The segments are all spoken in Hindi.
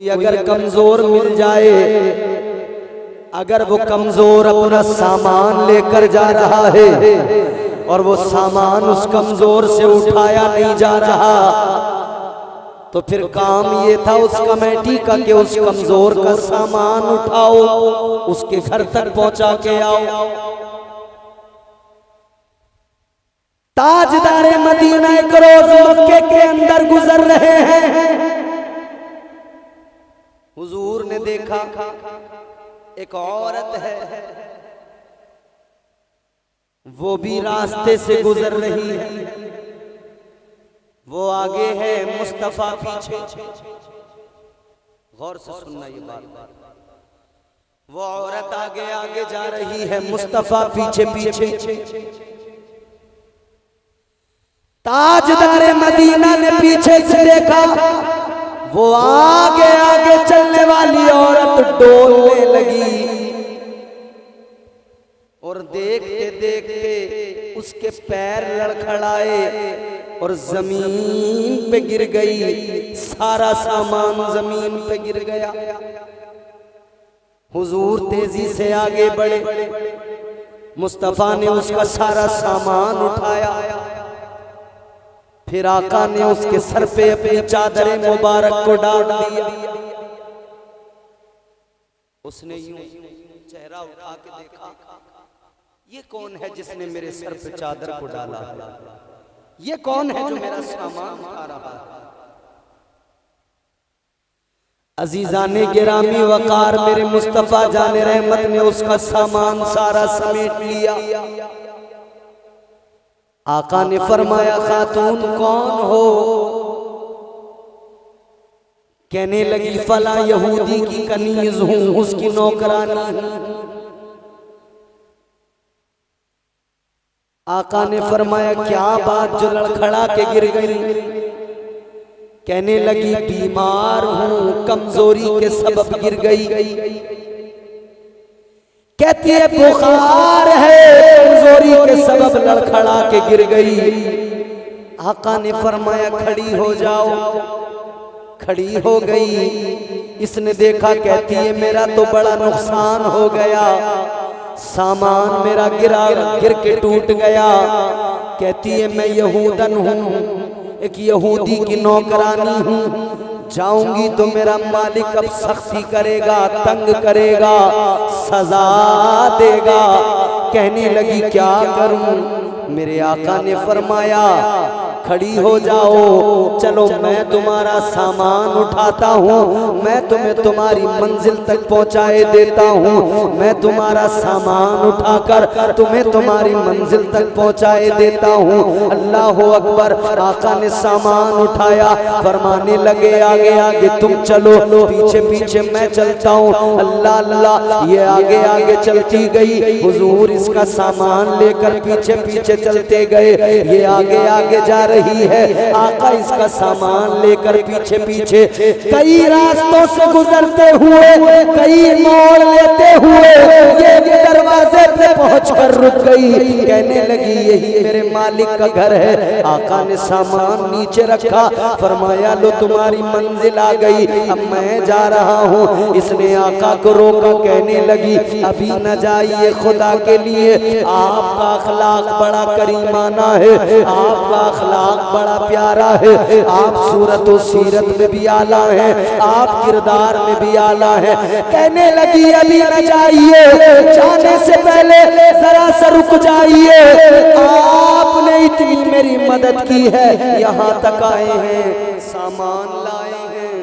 अगर कमजोर मिल जाए, अगर वो कमजोर अपना सामान लेकर जा रहा है और वो सामान उस कमजोर से उठाया नहीं जा रहा, तो फिर काम ये था उस कमेटी का कि उस कमजोर का सामान उठाओ, उसके घर तक पहुंचा के आओ। ताजदारे मदीना एक रोज मक्के के अंदर गुजर रहे हैं। हुजूर ने देखा एक औरत है, वो भी रास्ते से गुजर रही है। वो आगे है, मुस्तफा पीछे। गौर से सुनना ये बात। वो औरत आगे आगे जा रही है, मुस्तफा पीछे पीछे। ताजदारे मदीना ने पीछे से देखा, वो आगे आगे चलने वाली औरत डोलने लगी और देखते देखते उसके पैर लड़खड़ाए और जमीन पे गिर गई। सारा सामान जमीन पे गिर गया। हुजूर तेजी से आगे बढ़े, मुस्तफा ने उसका सारा सामान उठाया। फिर आका ने उसके सर पे अपनी चादरें मुबारक को डाल दिया। उसने यूं चेहरा उठा के देखा, ये कौन है जिसने मेरे सर पे चादर को डाला है? ये कौन है जो मेरा सामान उठा रहा है? अजीजाने गिरामी वकार मेरे मुस्तफा जाने रहमत ने उसका सामान सारा समेट लिया। आका ने फरमाया, खातून कौन हो? कहने लगी, फला यहूदी की कनीज हूं, उसकी नौकरानी। आका ने फरमाया, क्या बात जो लड़खड़ा के गिर गई? कहने लगी, बीमार हूं, कमजोरी के सबब गिर गई। कहती है, बुखार है, कमजोरी के सबब लड़खड़ा के गिर गई। आका ने फरमाया, खड़ी हो जाओ। खड़ी हो गई। इसने देखा, कहती है, मेरा तो बड़ा नुकसान हो गया, सामान मेरा गिर के टूट गया। कहती है, मैं यहूदन हूँ, एक यहूदी की नौकरानी हूँ। जाऊंगी तो मेरा मालिक अब सख्ती करेगा, तंग करेगा, सजा देगा। कहने लगी, क्या करूं? मेरे आका ने फरमाया, खड़ी हो जाओ, चलो मैं तुम्हारा सामान उठाता हूँ, मैं तुम्हें तुम्हारी मंजिल तक पहुँचाए देता हूँ। मैं तुम्हारा सामान उठाकर तुम्हें तुम्हारी मंजिल तक पहुँचाए देता हूँ। अल्लाह अकबर। आका ने सामान उठाया, फरमाने लगे, आगे आगे तुम चलो, पीछे पीछे मैं चलता हूँ। अल्लाह अल्लाह, ये आगे आगे चलती गई। हुजूर इसका सामान लेकर पीछे पीछे चलते गए। ये आगे आगे जा रही है, आका इसका सामान लेकर पीछे पीछे। कई रास्तों से गुजरते हुए, कई मोड़ लेते हुए ये दरवाजे पे पहुंचकर रुक गई। कहने लगी, यही मेरे मालिक का घर है। आका ने सामान नीचे रखा, फरमाया, लो तुम्हारी मंजिल आ गई, अब मैं जा रहा हूँ। इसने आका को रोका, कहने लगी, अभी न जाइए, खुदा के लिए आपका अखलाक बड़ा करीमाना है, आपका अखलाक बड़ा प्यारा है, आप सूरत और सीरत में भी आला हैं, आप किरदार में भी आला हैं। कहने लगी, अभी न जाइए, जाने से पहले जरा सा रुक जाइए, आपने इतनी मेरी मदद की है, यहाँ तक आए हैं, सामान लाए हैं,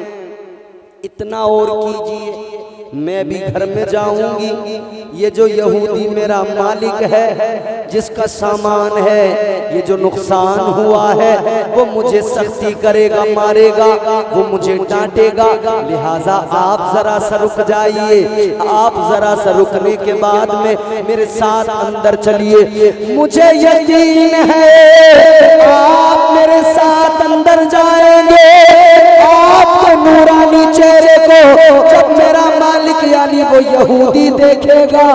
इतना और कीजिए, मैं भी घर में जाऊंगी। ये जो यहूदी मेरा मालिक है, जिसका सामान है, ये जो नुकसान हुआ है, वो मुझे सख्ती करेगा, मारेगा, वो मुझे डांटेगा। लिहाजा आप जरा सा रुक जाइए। आप जरा सा रुकने के बाद में मेरे साथ अंदर चलिए। मुझे यकीन है आप मेरे साथ अंदर जाएंगे, आपके नूरानी चेहरे को जब मेरा मालिक यानी वो यहूदी देखेगा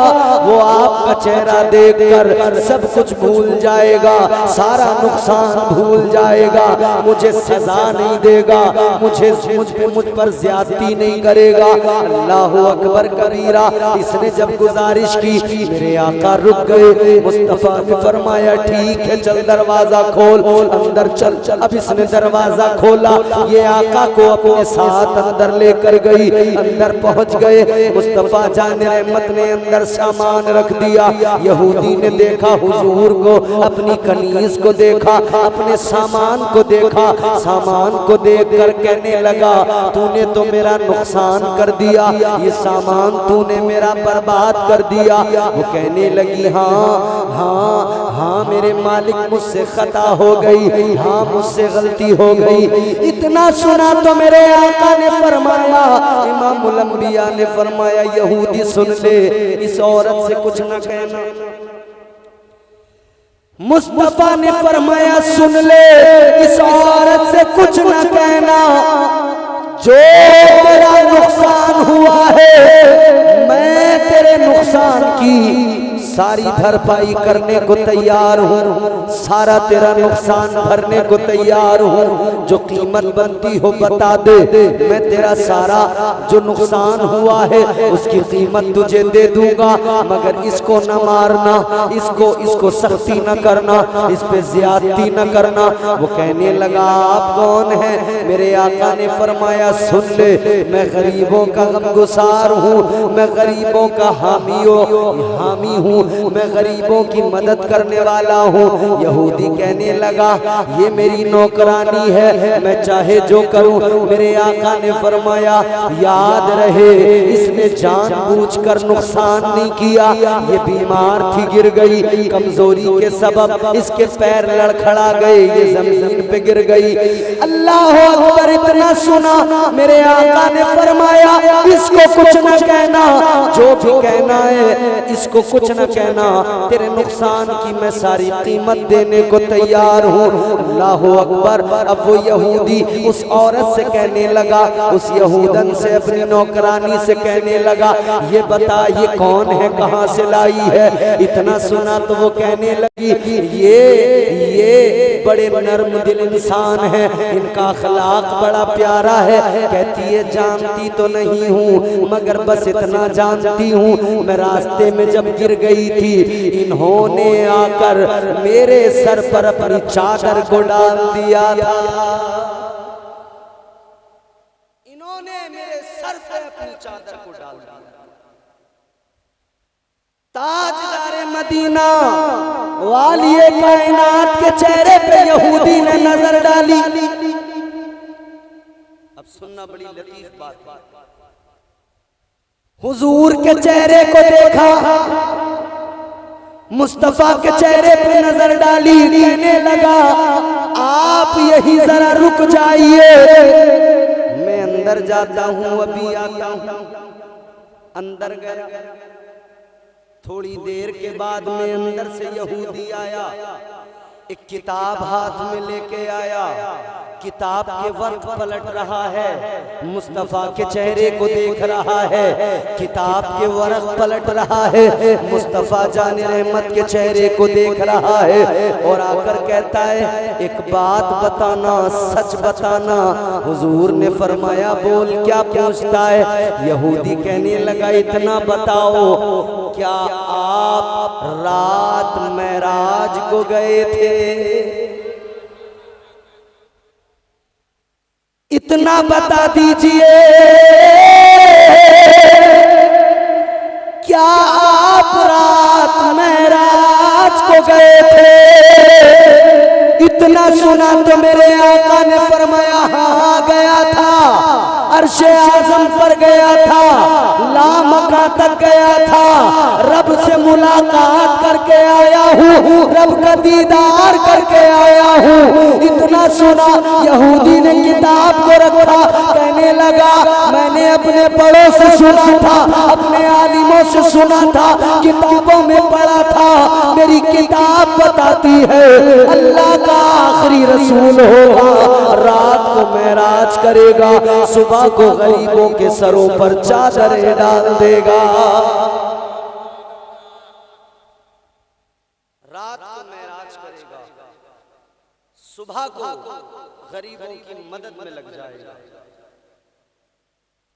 वो आपका चेहरा देखकर सब कुछ भूल जाएगा, सारा नुकसान भूल जाएगा, मुझे सजा नहीं देगा, मुझ पर ज्यादती नहीं करेगा। अल्लाहु अकबर कबीरा। इसने जब गुजारिश की मेरे आका रुक गए। मुस्तफा ने फरमाया ठीक है चल दरवाजा खोल, अंदर चल। अब इसने दरवाजा खोला, ये आका को अपने साथ अंदर लेकर गई। अंदर पहुंच गए, मुस्तफा जान रहमत ने अंदर सामान रख दिया। यहूदी ने देखा हुजूर को, अपनी कनीज को देखा, अपने सामान को देखा। सामान को देखकर कहने लगा तूने तो मेरा नुकसान कर दिया, ये सामान तूने मेरा बर्बाद कर दिया। वो कहने लगी हाँ हाँ हाँ मेरे मालिक मुझसे खता हो गई, हाँ मुझसे गलती हो गई। इतना सुना तो मेरे आका ने फरमाया, इमामुल अंबिया ने फरमाया यहूदी सुन ले, इस औरत से कुछ न कहना। मुस्तफा ने फरमाया सुन ले, इस औरत से कुछ न कहना, जो तेरा नुकसान हुआ है मैं तेरे नुकसान की सारी भरपाई करने को तैयार हूँ, सारा तेरा नुकसान भरने को तैयार हूँ। जो कीमत बनती हो बता दे, मैं तेरा सारा जो नुकसान हुआ है उसकी कीमत तुझे दे दूंगा, मगर इसको न मारना, इसको सख्ती न करना, इस पे ज्यादती न करना। वो कहने लगा आप कौन है? मेरे आका ने फरमाया सुन ले, मैं गरीबों का गमगुसार हूँ, मैं गरीबों का हामी हूँ, मैं गरीबों की मदद करने वाला हूँ। यहूदी कहने लगा ये मेरी नौकरानी है, मैं चाहे जो करूँ। मेरे आका ने फरमाया याद रहे इसने जानबूझकर नुकसान नहीं किया, ये बीमार थी गिर गई, कमजोरी के सबब इसके पैर लड़खड़ा गए, ये जमीन पे गिर गई। अल्लाह अकबर। इतना सुना मेरे आका ने फरमाया इसको कुछ न कहना, जो भी कहना है इसको कुछ न कहना, तेरे नुकसान की मैं सारी कीमत देने को तैयार हूँ। अल्लाह अकबर। अब वो यहूदी उस औरत से कहने लगा, उस यहूदन से, अपनी नौकरानी से कहने लगा ये बता ये कौन है, कहाँ से लाई है? इतना सुना तो वो कहने लगी ये बड़े नर्म दिल इंसान है, इनका अखलाक बड़ा प्यारा है। कहती है जानती तो नहीं हूँ, मगर बस इतना जानती हूँ मैं रास्ते में जब गिर गई थी इन्होंने आकर मेरे सर पर अपनी चादर को डाल दिया था, इन्होंने मेरे सर पर अपनी चादर को डाल दिया। ताजदारे मदीना वालिए कायनात के चेहरे पे यहूदी ने नजर डाली। अब सुनना बड़ी लतीफ बात, हुजूर के चेहरे को देखा, मुस्तफा के चेहरे पे नजर डाली, कहने लगा आप यही जरा रुक जाइए, मैं अंदर जाता हूँ, अभी आता हूँ। अंदर गया, थोड़ी देर के बाद में अंदर से यहूदी आया, एक किताब हाथ में लेके आया, किताब के वर्क पलट रहा है, मुस्तफा के चेहरे को देख रहा है, किताब के वर्क पलट रहा है, मुस्तफा जान रहमत के चेहरे को देख रहा है, और आकर कहता है एक बात बताना, सच बताना। हुजूर ने फरमाया बोल, क्या पूछता है? यहूदी कहने लगा इतना बताओ, क्या आप रात मेराज को गए थे? इतना बता दीजिए, क्या आप रात मेराज को गए थे? इतना सुना तो मेरे आका ने फरमाया हाँ गया था, अर्शे आज़म पर गया था, लामका तक गया था, रब से मुलाकात करके आया हूँ, रब का दीदार करके आया हूँ। इतना सुना यहूदी ने किताब को रखा, कहने लगा मैंने अब अपने बड़ों से सुना था, अपने आलिमों से सुना था, किताबों में पढ़ा था। मेरी किताब बताती है अल्लाह का आखिरी रसूल होगा, रात को मेराज करेगा, सुबह को गरीबों के सरों पर चादरें डाल देगा। रात को मेराज करेगा, सुबह को गरीबों की मदद में लग जाएगा।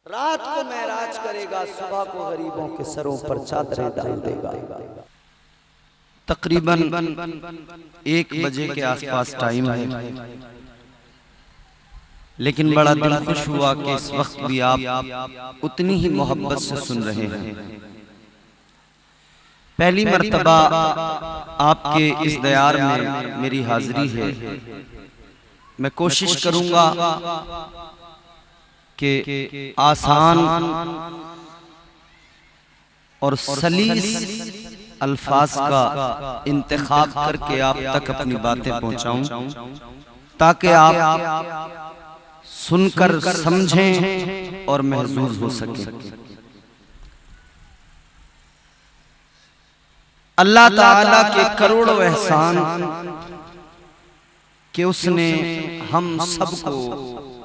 रात को मेराज करेगा, सुबह को गरीबों के सरों पर चादरें डाल देगा। तकरीबन 1 बजे के आसपास टाइम है, लेकिन बड़ा दिल खुश हुआ कि इस वक्त भी आप उतनी ही मोहब्बत से सुन रहे हैं। पहली मर्तबा आपके इस दयार में मेरी हाजिरी है। मैं कोशिश करूंगा कि आसान और सलीस अल्फाज का इंतखाब करके आप तक अपनी बातें पहुंचाऊं, ताकि आप सुनकर समझें और महसूस हो सके। अल्लाह ताला के करोड़ों एहसान कि उसने हम सबको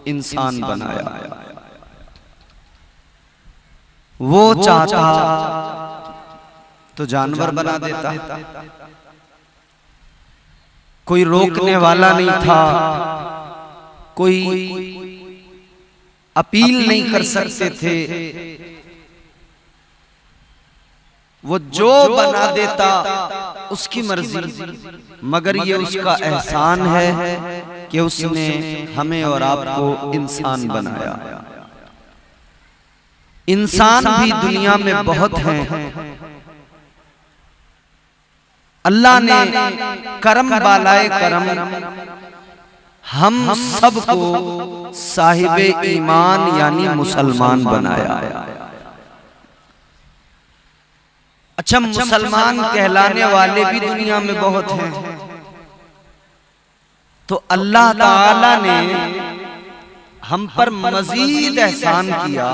इंसान बनाया। वो चाहता तो जानवर बना देता, कोई रोकने वाला नहीं था, कोई अपील नहीं कर सकते थे। वो जो बना देता उसकी मर्जी, मगर ये उसका एहसान है कि उसने हमें और आपको इंसान बनाया। इंसान भी दुनिया में बहुत हैं। अल्लाह ने करम बालाए करम हम सबको साहिबे ईमान यानी मुसलमान बनाया। अच्छा, मुसलमान कहलाने वाले भी दुनिया में बहुत हैं, तो अल्लाह ताला ने हम पर मजीद एहसान किया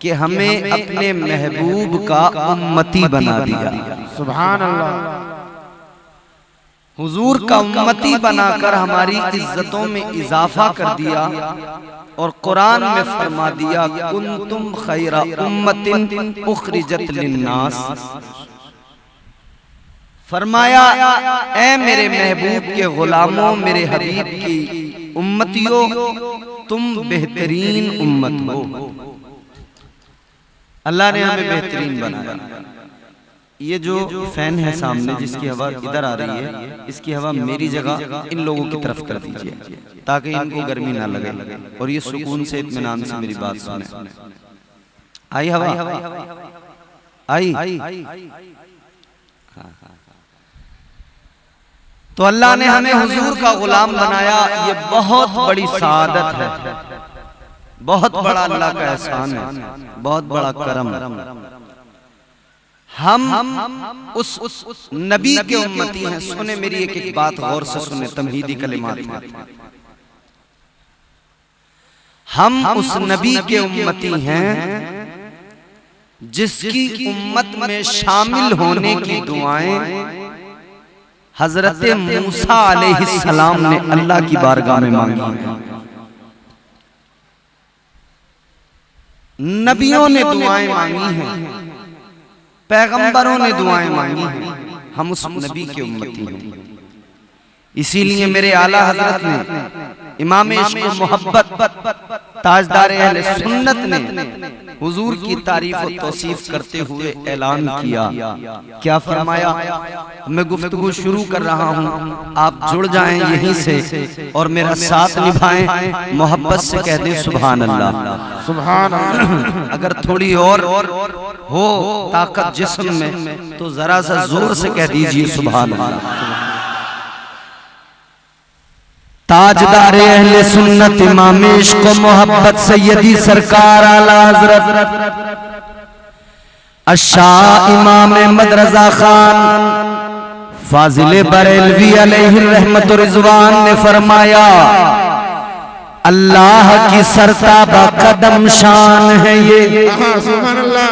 कि हमें अपने महबूब का उम्मती बना दिया। सुभान अल्लाह। हुजूर का उम्मती बनाकर हमारी इज्जतों में इजाफा कर दिया और कुरान में फरमा दिया कुंतुम खैरा उम्मतिन उखरिजत लिन्नास। फरमाया ऐ मेरे महबूब के गुलामों, मेरे हबीब की उम्मतियों, तुम बेहतरीन उम्मत हो। अल्लाह ने हमें बेहतरीन बनाया। ये जो फैन है सामने जिसकी हवा इधर आ रही है, इसकी हवा मेरी जगह इन लोगों की तरफ कर दीजिए ताकि इनको गर्मी ना लगे और ये सुकून से इत्मीनान से मेरी बात सुने। आई हवा? आई? तो अल्लाह ने हमें हुजूर का गुलाम बनाया। ये बहुत बड़ी सआदत है, बहुत बड़ा अल्लाह का एहसान है, बहुत बड़ा करम। हम उस नबी के उम्मती हैं। सुने मेरी एक बात गौर से सुने, तमहीदी कलिमात में। हम उस नबी के उम्मती हैं जिसकी उम्मत में शामिल होने की दुआएं हजरत मूसा अलैहिस्सलाम ने अल्लाह की बारगाह में मांगी हैं। नबियों ने दुआएं मांगी हैं, पैगंबरों ने दुआएं मांगी हैं। हम उस नबी के उम्मती हैं। इसीलिए मेरे आला हजरत ने इमाम इश्क मोहब्बत ताजदार अहले सुन्नत ने हुजूर की तारीफ और तौसीफ करते हुए ऐलान किया। क्या फरमाया? मैं गुफ्तगू शुरू कर रहा हूँ, आप जुड़ जाएं यहीं से और मेरा साथ निभाएं, मोहब्बत से कह दें सुभान अल्लाह। सुभान अल्लाह। अगर थोड़ी और हो ताकत जिस्म में तो जरा सा जोर से कह दीजिए सुभान अल्लाह। ताजदार अहले सुन्नत इमाम इश्क मोहब्बत सैयदी सरकार आला हजरत अशाह इमाम अहमद रजा खान फाजिल बरेलवी अलैहि रहमत व रिजवान ने फरमाया अल्लाह की सरताबा कदम शान है ये। हाँ, सुभान अल्लाह।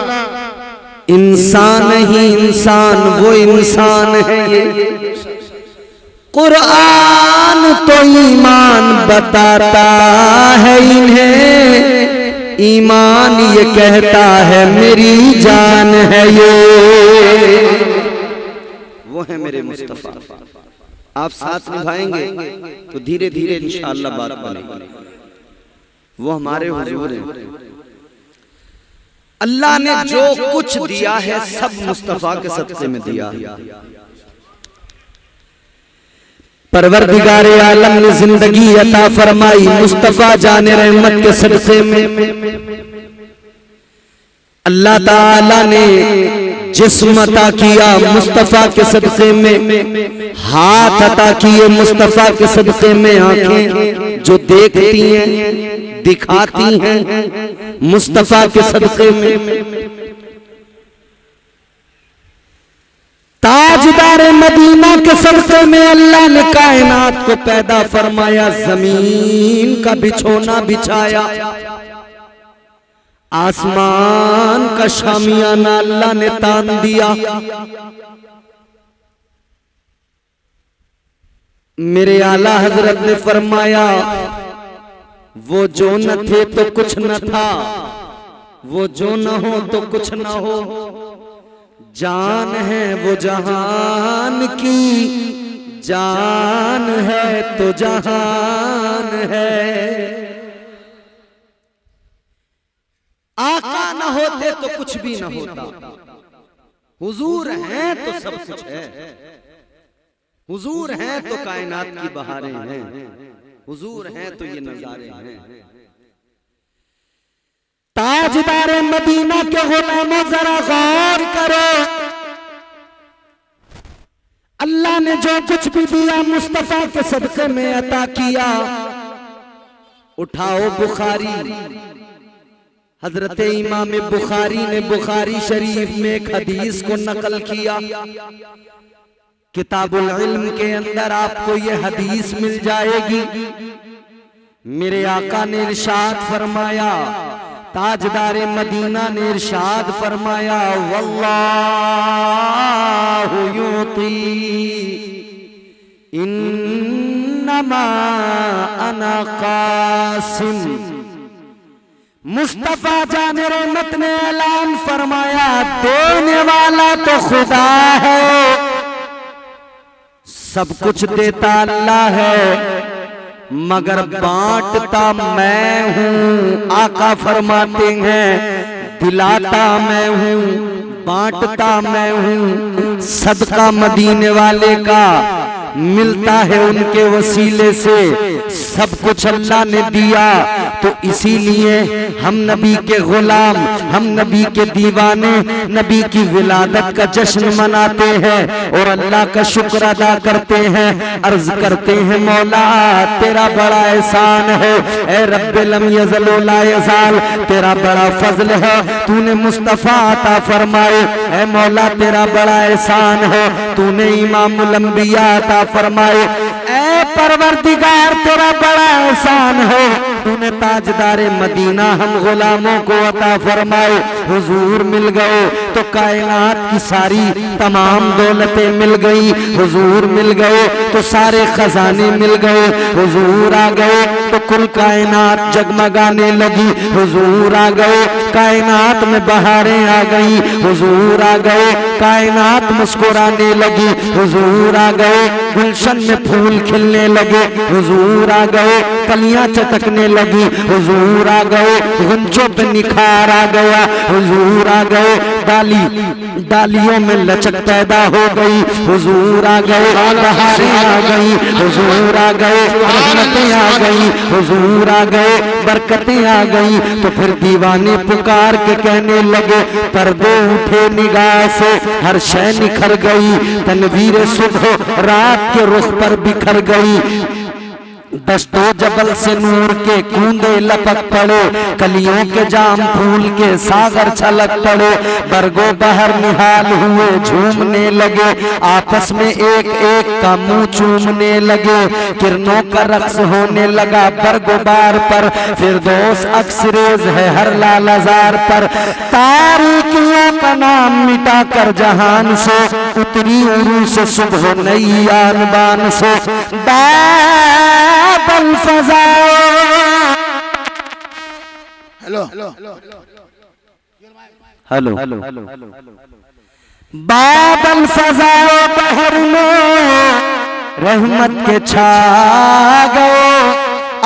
इंसान ही इंसान वो इंसान है ये। कुरान तो ईमान बताता है इन्हें, ईमान ये कहता है मेरी जान है ये। वो है मेरे मुस्तफा। आप साथ निभाएंगे तो धीरे धीरे इंशाअल्लाह बात बनेगी। वो हमारे हुजूर हैं। अल्लाह ने जो कुछ दिया है सब मुस्तफा के सदक़े में दिया है। परवरदिगारे आलम ने जिंदगी अता फरमाई मुस्तफा जाने रहमत के सदक़े में। अल्लाह ताला ने जिस्म अता किया मुस्तफा के सदक़े में, हाथ अता किए मुस्तफा के सदक़े में, आंखें जो देखती हैं दिखाती हैं मुस्तफा के सदक़े में। ताजदार मदीना के सदक़े में अल्लाह ने कायनात को पैदा फरमाया, जमीन का बिछोना बिछाया, आसमान का शामियाना अल्लाह ने तान दिया। मेरे आला हजरत ने फरमाया वो जो न थे तो कुछ न था, वो जो न हो तो कुछ न हो, जान है वो जहान की, जान है तो जहान है। आका न होते तो कुछ भी न होता, हुजूर हैं तो सब कुछ है, हुजूर हैं तो कायनात की बहारें हैं, हुजूर हैं तो ये नजारे हैं। ताजदार मदीना के गुलामों जरा गौर करो, अल्लाह ने जो कुछ भी दिया मुस्तफा के सदक़े में अता किया। उठाओ बुखारी, हजरत इमाम बुखारी ने बुखारी शरीफ में एक हदीस को नकल किया। किताबुल इल्म के अंदर आपको ये हदीस मिल जाएगी। मेरे आका ने इरशाद फरमाया, ताजदार मदीना ने इरशाद फरमाया, वल्लाहु युती इन्नमा अना कासिम। मुस्तफा जाने रहमत ने ऐलान फरमाया, देने वाला तो खुदा है, सब कुछ देता अल्लाह है, मगर बांटता मैं हूँ। आका फरमाते हैं दिलाता मैं हूँ, बांटता मैं हूँ। सदका मदीने वाले का मिलता है उनके वसीले से, सब कुछ अल्लाह ने दिया। तो इसीलिए हम नबी के गुलाम, हम नबी के दीवाने, नबी की विलादत का जश्न मनाते हैं और अल्लाह का शुक्र अदा करते हैं। अर्ज करते हैं मौला तेरा बड़ा एहसान है, ए रब्बे लम यज़ल व ला यज़ाल, तेरा बड़ा फजल है, तूने मुस्तफा अता फरमाए। ए मौला तेरा बड़ा एहसान है, तूने इमामुल अंबिया अता फरमाए। ए परवरदिगार तेरा बड़ा एहसान है, तूने ताजदारे मदीना हम गुलामों को अता फरमाए। हुजूर मिल गए तो कायनात की सारी तमाम दौलतें मिल गई, हुजूर मिल गए तो सारे खजाने मिल गए, हुजूर आ गए तो कुल कायनात जगमगाने लगी, हुजूर आ गए कायनात में बहारें आ गई, हुजूर आ गए कायनात मुस्कुराने लगी, हुजूर आ गए गुलशन में फूल खिलने लगे, हुजूर आ गए कलियां चटकने लगी, हुजूर आ गए गुंजों पे निखार आ गया, हुजूर आ गए डालियों में लचक पैदा हो गई, हुजूर आ गए बहारें आ गई, हुजूर आ गए रहमतें आ गई, हुजूर आ गए बरकतें आ गई। तो फिर दीवाने पुकार के कहने लगे, पर्दे उठे निगाह से हर शय निखर गई, तनवीर सुबह रात के रुख पर बिखर गई। दस्तो जबल से नूर के कूंदे लपक पड़े, कलियों के जाम फूल के सागर छलक पड़े, बरगो बहर निहाल हुए झूमने लगे, आपस में एक एक का मुंह चूमने लगे, किरणों का रक्स होने लगा बरगुबार पर, फिरदौस अक्सरेज है हर लालजार पर, तारीकियों का नाम मिटा कर जहान से उतरी उरू से सुबह नई आनबान से, बाबल फजा। हेलो बाबल फजा बहर में रहमत के छा गए,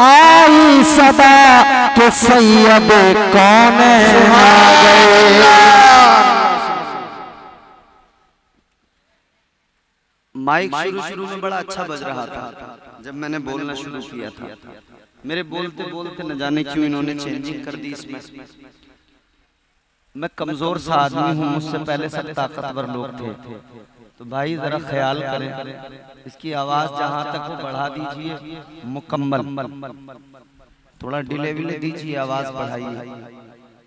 आई सदा के सैयद कौन आ गए। माइक शुरू में बड़ा अच्छा बज रहा था जब मैंने बोलना शुरू किया था। मेरे बोलते बोलते न जाने क्यों इन्होंने चेंजिंग कर दी इसमें। मैं कमजोर सा आदमी हूँ, मुझसे पहले सब ताकतवर लोग थे, तो भाई जरा ख्याल करें, इसकी आवाज जहां तक हो बढ़ा दीजिए मुकम्मल, थोड़ा डिले विले दीजिए, आवाज बढ़ाइए।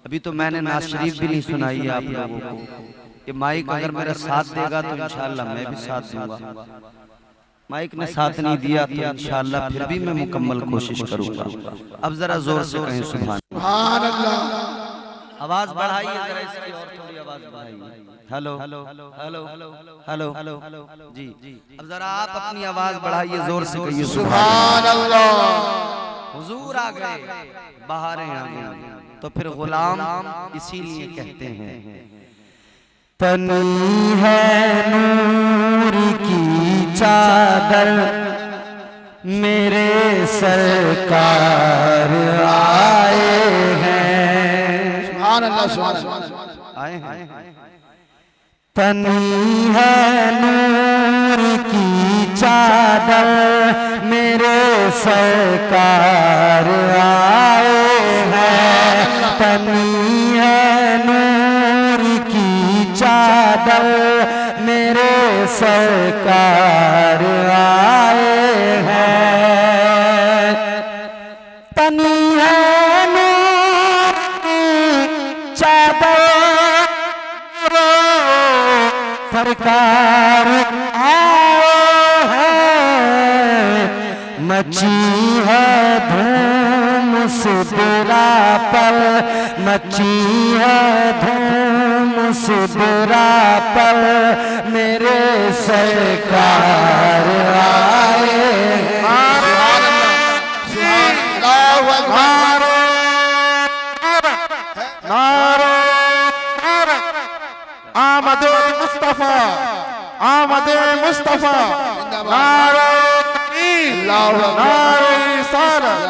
अभी तो मैंने नाज शरीफ भी नहीं सुनाई है आप लोगों को। ये माइक अगर मेरा साथ देगा तो इंशाल्लाह मैं भी साथ दूंगा, माइक ने साथ नहीं दिया तो इंशाल्लाह फिर भी मैं मुकम्मल कोशिश करूंगा। अब जरा जोर से कहें सुभान अल्लाह। आवाज बढ़ाइए जरा इसकी, और थोड़ी आवाज बढ़ाइए। हेलो हेलो हेलो हेलो जी, अब जरा आप अपनी आवाज बढ़ाइए, जोर से कहिए सुभान अल्लाह। हुजूर आ गए, बहारें आ गई, तो फिर गुलाम इसीलिए कहते हैं तनी है नूर की चादर मेरे सरकार आए हैं। सुभान अल्लाह सुभान अल्लाह। आए हैं। तनी है नूर की चादर मेरे सरकार आए हैं, तनी है नूर की चादर मेरे सरकार आए हैं, तनी है नूर की चादर सरकार आए हैं, मची है धूम सुबरा पर, मची है धूम सुबरा पर मेरे सरकार आए हैं। आमद मुस्तफा, आमद मुस्तफा, नारे तकबीर, नारे रिसालत।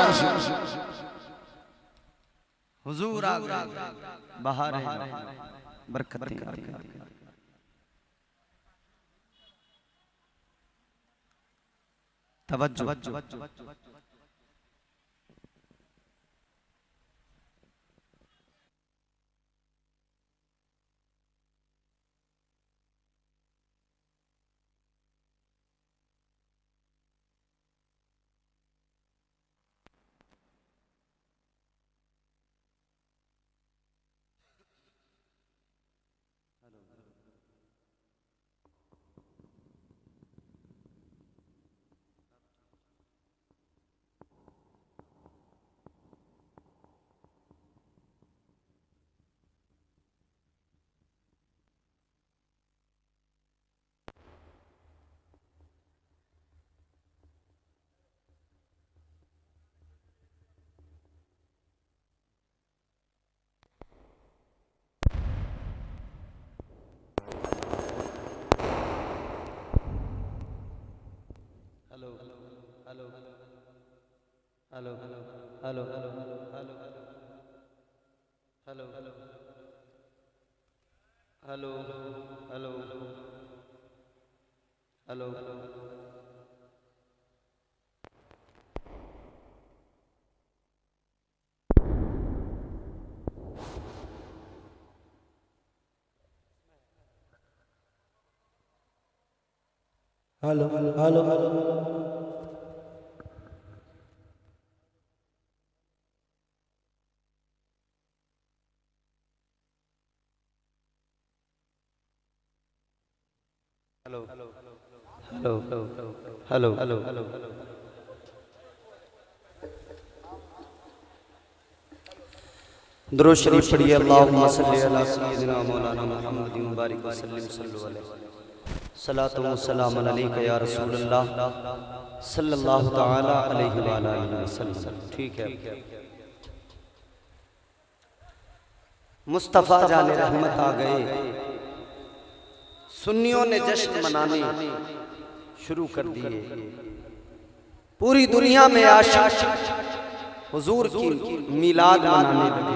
हुजूर आ गए, बाहर है, बरकतें आ गई। तवज्जो। Hello hello hello hello hello hello hello hello hello hello hello hello hello hello hello दुरूद शरीफ पढ़िए। अल्लाहुम्मा सल्ली अला सय्यिदिना मौलाना मुहम्मदिन व बारिक व सल्लिम सल्लल्लाहु अलैहि सलातु व सलाम अलैका या रसूलल्लाह सल्लल्लाहु तआला अलैहि व आलिहि वसल्लम। ठीक है। मुस्तफ़ा जाने रहमत आ गए। सुन्नियों ने जश्न मनाने शुरू कर दिए। पूरी दुनिया में आशिक हुजूर की मिलाद मनाने लगे।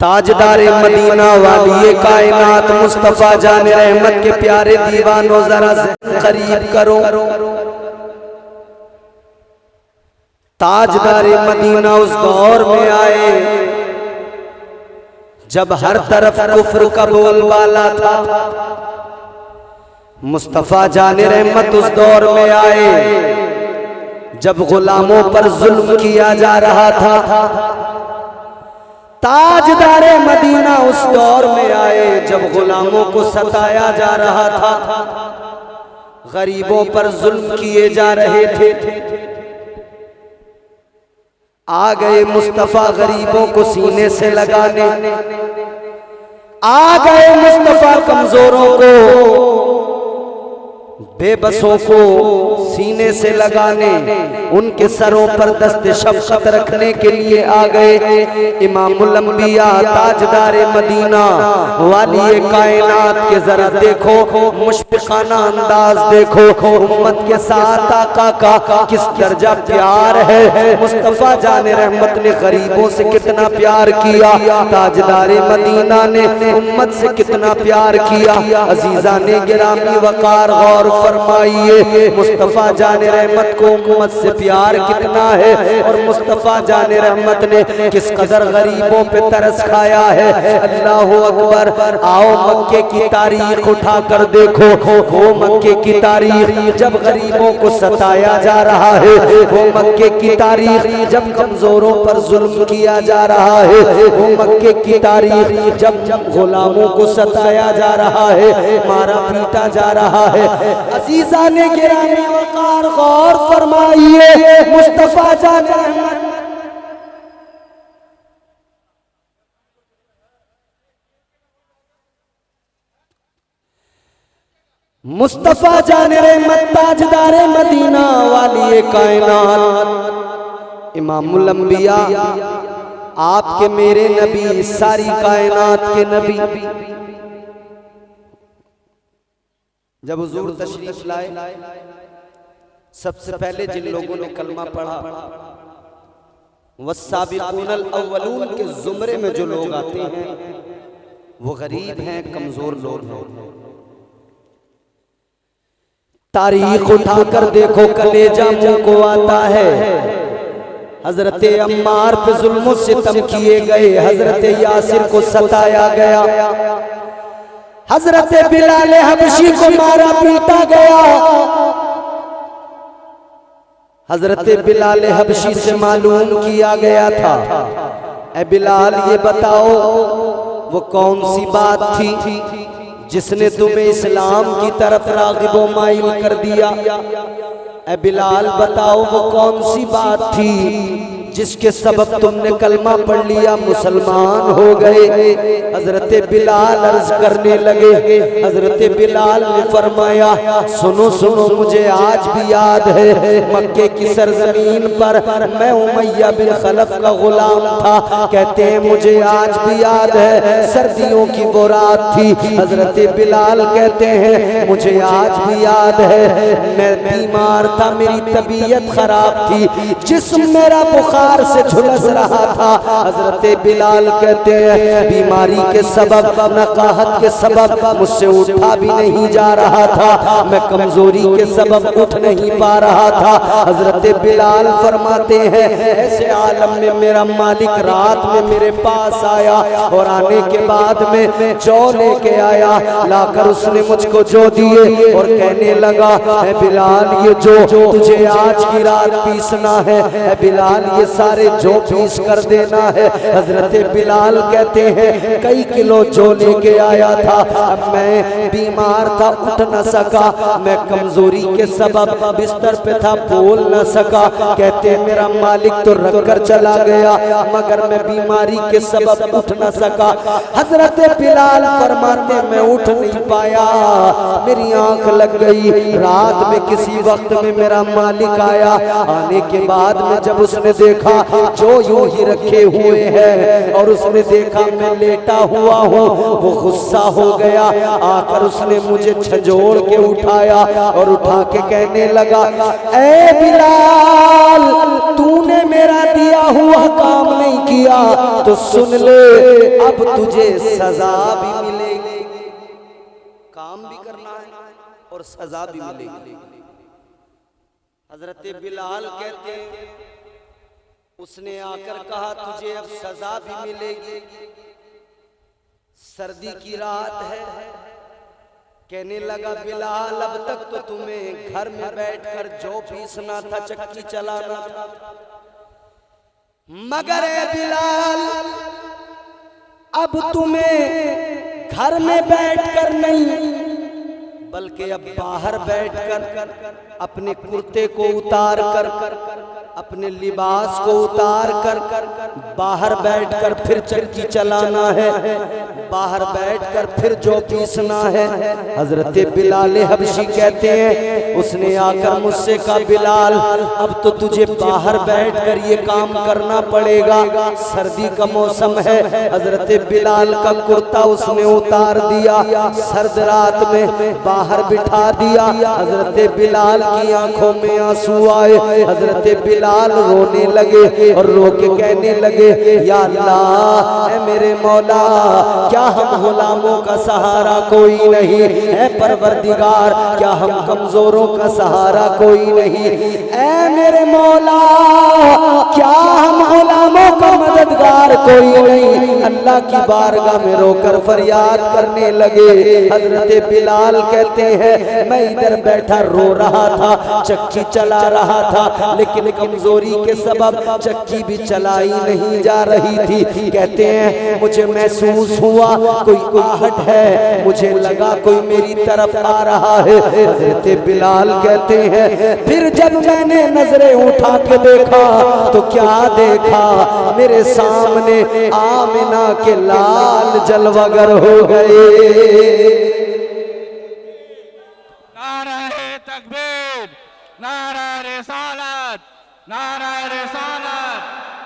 ताजदारे मदीना वाली कायनात मुस्तफ़ा जाने रहमत के प्यारे दीवानों जरा से करीब करो। ताजदारे मदीना उस दौर में आए जब हर तरफ कुफ्र का बोलबाला था। मुस्तफ़ा जाने रहमत उस दौर में आए जब गुलामों पर जुल्म किया जा रहा था। ताजदारे मदीना उस दौर में आए जब गुलामों को सताया जा रहा था, गरीबों पर जुल्म किए जा रहे थे। आ गए मुस्तफ़ा गरीबों को सीने से लगाने, आ गए मुस्तफ़ा कमजोरों को बेबसों को सीने से लगाने, उनके सरों पर दस्ते शफ़क़त रखने के लिए आ गए। इमामुल अंबिया ताजदारे मदीना वाली कायनात के जरा देखो मुशफ़िक़ाना अंदाज देखो। उम्मत के साथ आका का किस दर्जा प्यार है। मुस्तफ़ा जाने रहमत ने गरीबों से कितना प्यार किया, ताजदारे मदीना ने उम्मत से कितना प्यार किया। अजीज़ा ने गिरामी वक़ार गौर फरमाइए, मुस्तफ़ा जाने रहमत को उम्मत से प्यार कितना है और मुस्तफ़ा जाने रहमत ने किस कदर गरीबों पे तरस खाया है। अल्लाहु अकबर। आओ मक्के की तारीख उठा कर देखो, वो मक्के की तारीख जब गरीबों को सताया जा रहा है, वो मक्के की तारीख जब कमजोरों पर जुल्म किया जा रहा है, वो मक्के की तारीख जब गुलामों को सताया जा रहा है, मारा पीटा जा रहा है। अजीज़ा ने गिरामी वक़ार गौर फरमाइए, मुस्तफ़ा जाने रहमत मुस्तफ़ा जाने रहमत ताजदारे मदीना वाली कायनात इमामुल अंबिया, आपके मेरे नबी, सारी कायनात के नबी, जब हुजूर तशरीफ लाए सबसे पहले जिन लोगों ने कलमा पढ़ा, वस्साबिक़ूनल अव्वलून के जुमरे में जो लोग आते हैं वो गरीब हैं, कमजोर लोग हैं। तारीख उठाकर देखो, कलेजा मुंह को आता है। हजरत अम्मार पे जुल्म सितम किए गए, हजरत यासिर को सताया गया, हजरत बिलाल हबशी को मारा पीटा गया। हजरत बिलाल हबशी से मालूम किया गया था, ए बिलाल ये बताओ वो कौन सी बात थी जिसने तुम्हें इस्लाम की तरफ राग़िब व माइल कर दिया। ए बिलाल बताओ वो कौन सी बात थी जिसके सबब तुमने कलमा पढ़ लिया, मुसलमान हो गए। हजरत बिलाल अर्ज करने लगे, हजरत बिलाल ने फरमाया, सुनो सुनो, मुझे आज भी याद है मक्के की सरजमीन पर मैं उमैया बिन खलफ का गुलाम था। कहते हैं मुझे आज भी याद है सर्दियों की वो रात थी। हजरत बिलाल कहते हैं मुझे आज भी याद है मैं बीमार था, मेरी तबीयत खराब थी, जिस्म मेरा बुखार से झुलस रहा था। हजरत बिलाल कहते हैं बीमारी के सबब, नकाहत के सबब मुझसे उठा भी नहीं जा रहा था, मैं कमजोरी के सबब उठ नहीं पा रहा था। हजरत बिलाल फरमाते हैं ऐसे आलम में मेरा मालिक रात में मेरे पास आया और आने के बाद में जौ लेके आया, लाकर उसने मुझको जौ दिए और कहने लगा, है बिलाल ये जो तुझे आज की रात पीसना है, बिलाल ये सारे जो पीस कर देना है। हजरत बिलाल कहते हैं कई किलो जो लेके आया था, अब मैं बीमार था, उठ न सका, मैं कमजोरी के सबब बिस्तर पे था, बोल न सका। कहते मेरा मालिक तो रख कर चला गया मगर मैं बीमारी के सबब उठ न सका। हजरत बिलाल फरमाते मैं उठ नहीं पाया, मेरी आंख लग गई। रात में किसी वक्त में मेरा मालिक आया, आने के बाद में जब उसने देखा जो यूं ही रखे हुए हैं और उसने देखा मैं लेटा हुआ हूँ, वो गुस्सा हो गया। आकर उसने मुझे झंझोड़ के उठाया और उठा के कहने लगा, ए बिलाल, तूने मेरा दिया हुआ काम नहीं किया तो सुन ले, अब तुझे सजा भी मिलेगी। काम भी करना है और सजा भी मिलेगी। हजरत बिलाल कहते हैं उसने आकर कहा तुझे अब सजा भी मिलेगी। सर्दी की रात है। कहने लगा बिलाल अब तक तो तुम्हें घर में बैठकर जौ पीसना था, चक्की चलाना था, मगर ए बिलाल अब तुम्हें घर में बैठकर नहीं बल्कि अब बाहर बैठकर अपने कुर्ते को उतार कर, अपने लिबास को उतार कर बाहर बैठकर फिर चक्की चलाना है, बाहर बैठकर फिर जो पीसना है। हजरत बिलाल हबशी कहते हैं उसने आकर मुझसे कहा बिलाल अब तो तुझे बाहर बैठकर ये काम करना पड़ेगा, सर्दी का मौसम है। हजरत बिलाल का कुर्ता उसने उतार दिया, सर्द रात में बाहर बिठा दिया। हजरत बिलाल की आंखों में आंसू आए, हजरत बिलाल रोने लगे और रो के कहने लगे या अल्लाह, ऐ मेरे मौला, क्या हम गुलामों का सहारा कोई नहीं है? परवरदिगार, क्या हम कमजोरों का सहारा कोई नहीं? ऐ मेरे मौला, क्या हम गुलामों का मददगार कोई नहीं? अल्लाह की बारगाह में रोकर फरियाद करने लगे। हजरत बिलाल कहते हैं मैं इधर बैठा रो रहा था, चक्की चला रहा था, लेकिन कमजोरी के सबब चक्की भी चलाई नहीं जा रही थी। कहते हैं मुझे महसूस हुआ कोई आहट है, मुझे लगा कोई मेरी तरफ आ रहा है। हजरत बिलाल कहते हैं फिर जब मैंने नजरें उठा के देखा तो क्या देखा, मेरे सामने आमिना के लाल जलवगर हो गए। नारे तकबीर, नारा रिसालत, नारा रिसालत,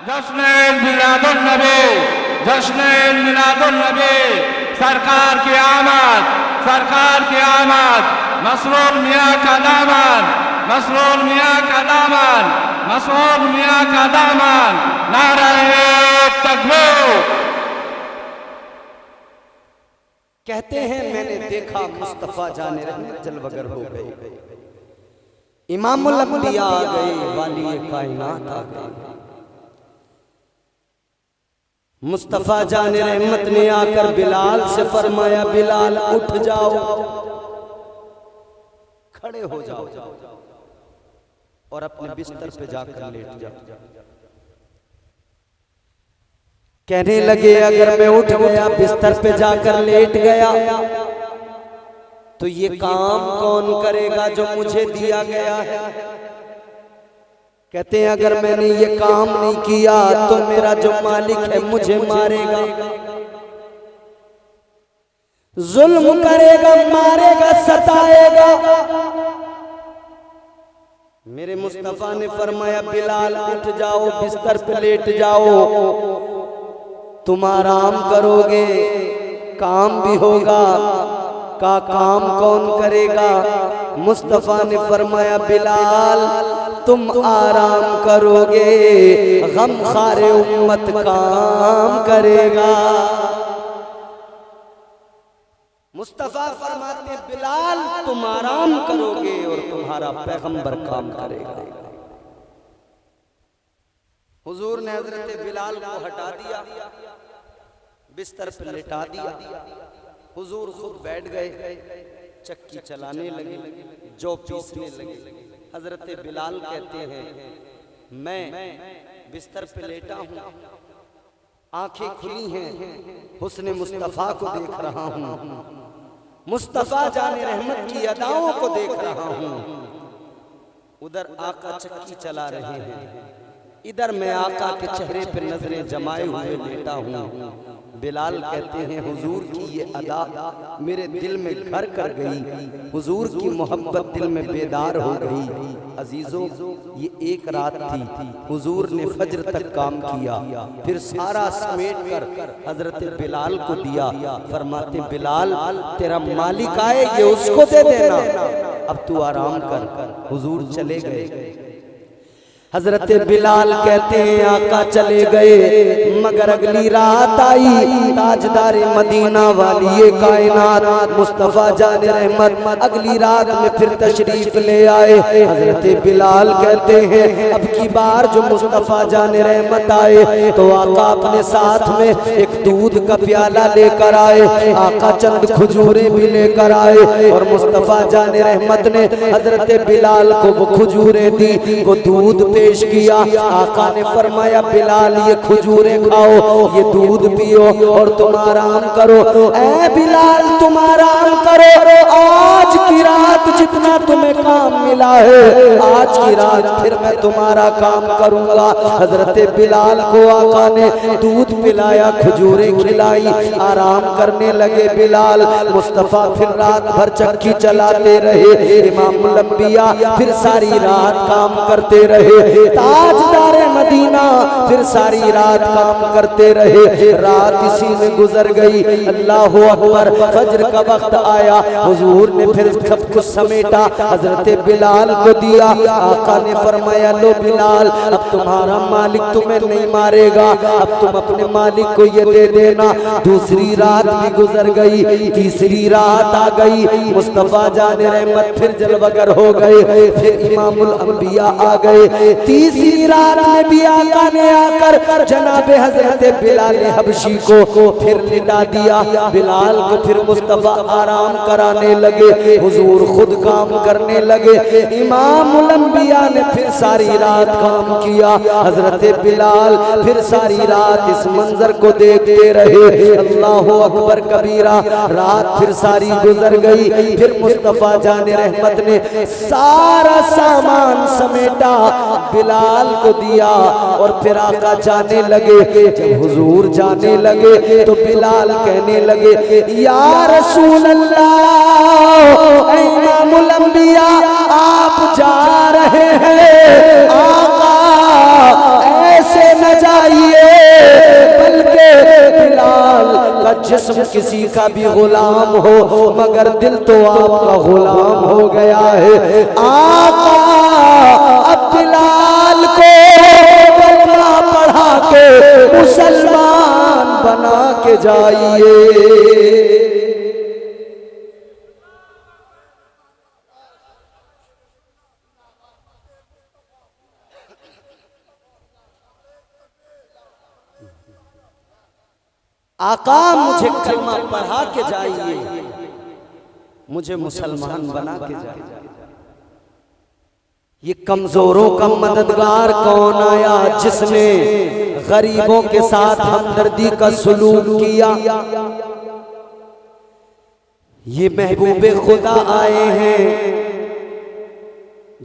जश्न मिलादुन नबी, जश्न मिलादुन नबी, सरकार की आमद, सरकार की आमद, मसरूर मियाँ का दामन, मसरूर मियाँ का दामन, मसरूर मियाँ का दामन, नारा तकबीर। कहते हैं मैंने देखा मुस्तफा जाने रहमत जलवगर हो गए, इमामुल अंबिया आ गए, वाली कायनात आ गए। मुस्तफा जाने रहमत ने आकर बिलाल से फरमाया बिलाल उठ जाओ, खड़े हो जाओ और अपने बिस्तर पे जाकर लेट जाओ। कहने लगे अगर मैं उठ गया बिस्तर पे जाकर लेट गया तो ये काम कौन करेगा जो मुझे दिया गया है? कहते हैं अगर मैंने ये काम नहीं किया तो मेरा जो मालिक है मुझे मारेगा, जुल्म करेगा, मारेगा, सताएगा। मेरे मुस्तफा ने फरमाया बिलाल उठ जाओ, बिस्तर पे लेट जाओ, तुम आराम करोगे, काम भी होगा। का काम कौन करेगा? मुस्तफा ने फरमाया बिलाल तुम आराम करोगे, गम खारे उम्मत काम करेगा। मुस्तफा फरमाते बिलाल तुम आराम करोगे और तुम्हारा पैगंबर काम करेगा। हुजूर ने हजरत बिलाल को हटा दिया, बिस्तर पर लेटा दिया। हुजूर खुद बैठ गए, चक्की चलाने लगे, जौ पीसने लगे। हजरत बिलाल कहते हैं मैं बिस्तर पे लेटा हूँ, आंखें खुली हैं, हुस्न मुस्तफा को देख रहा हूँ, मुस्तफा जाने रहमत की अदाओं को देख रहा हूँ। उधर आका चक्की चला रहे हैं, इधर मैं आका के चेहरे पे नजरें जमाए हुए लेटा हूँ। बिलाल कहते हैं हुजूर की ये अदा मेरे दिल में घर कर गई, हुजूर की मोहब्बत दिल में बेदार हो गई। अजीजों, ये एक रात थी, हुजूर ने फज्र तक काम किया, फिर सारा समेट कर हजरत बिलाल को दिया। फरमाते बिलाल तेरा मालिक आए ये उसको दे देना, अब तू आराम कर। हुजूर चले गए। हजरत बिलाल कहते हैं आका चले गए, मगर अगली रात आई, ताजदार मदीना वाली ये कायनात मुस्तफा जाने रहमत अगली रात में फिर तशरीफ ले आए। हजरत बिलाल कहते हैं अब की बार जो मुस्तफा जाने रहमत आए तो आका अपने साथ में एक दूध का प्याला लेकर आए, आका चंद खजूरें भी लेकर आए और मुस्तफा जाने रहमत ने हजरत बिलाल को वो खजूरें दी, वो दूध पेश किया। आका ने फरमाया बिलाल ये खजूरें खाओ, ये दूध पियो और तुम आराम करो। ऐ बिलाल तुम आराम करो, आज की रात जितना तुम्हें काम मिला है आज की रात फिर मैं तुम्हारा काम करूंगा। हजरत बिलाल को आका ने दूध पिलाया, खजूरें खिलाई, आराम करने लगे बिलाल। मुस्तफा फिर रात भर चक्की चलाते रहे, इमामुल अंबिया फिर सारी रात काम करते रहे, ताजदारे मदीना फिर सारी रात काम करते रहे। रात इसी में गुजर गई। अल्लाह अकबर, फज्र का वक्त आया, हुजूर ने फिर सब कुछ समेटा, हजरत बिलाल को दिया। आका ने फरमाया लो बिलाल अब तुम्हारा मालिक तुम्हें नहीं मारेगा, अब तुम अपने मालिक को ये दे देना। दूसरी रात भी गुजर गई, तीसरी रात आ गई, मुस्तफा जाने रहमत फिर जलवगर हो गए, फिर इमामुल अंबिया आ गए। तीसरी रात में भी आका ने आकर जनाबे हजरत बिलाल हबशी को फिर लिटा दिया। बिलाल को फिर मुस्तफा आराम कराने लगे, हुजूर खुद काम करने लगे। इमामुल अंबिया ने फिर सारी रात काम किया, हजरत बिलाल फिर सारी रात इस मंजर को देखते रहे। अल्लाह अकबर कबीरा। रात फिर सारी गुजर गई, फिर मुस्तफा जाने रहमत ने सारा सामान समेटा, बिलाल को दिया और फिर आका जाने लगे। जब हुजूर जाने लगे तो बिलाल कहने लगे या रसूल अल्लाह, इमामुल अंबिया आप जा रहे हैं, आका ऐसे न जाइए, बल्कि बिलाल का जिस्म किसी का भी गुलाम हो मगर दिल तो आपका गुलाम हो गया है। आका अब बिलाल को कलमा पढ़ा के मुसलमान बना के जाइए। आका मुझे कलमा पढ़ा के जाइए, मुझे मुसलमान बना के जाइए। ये कमजोरों का मददगार कौन आया जिसने गरीबों के साथ हमदर्दी का सलूक किया। ये महबूबे खुदा आए हैं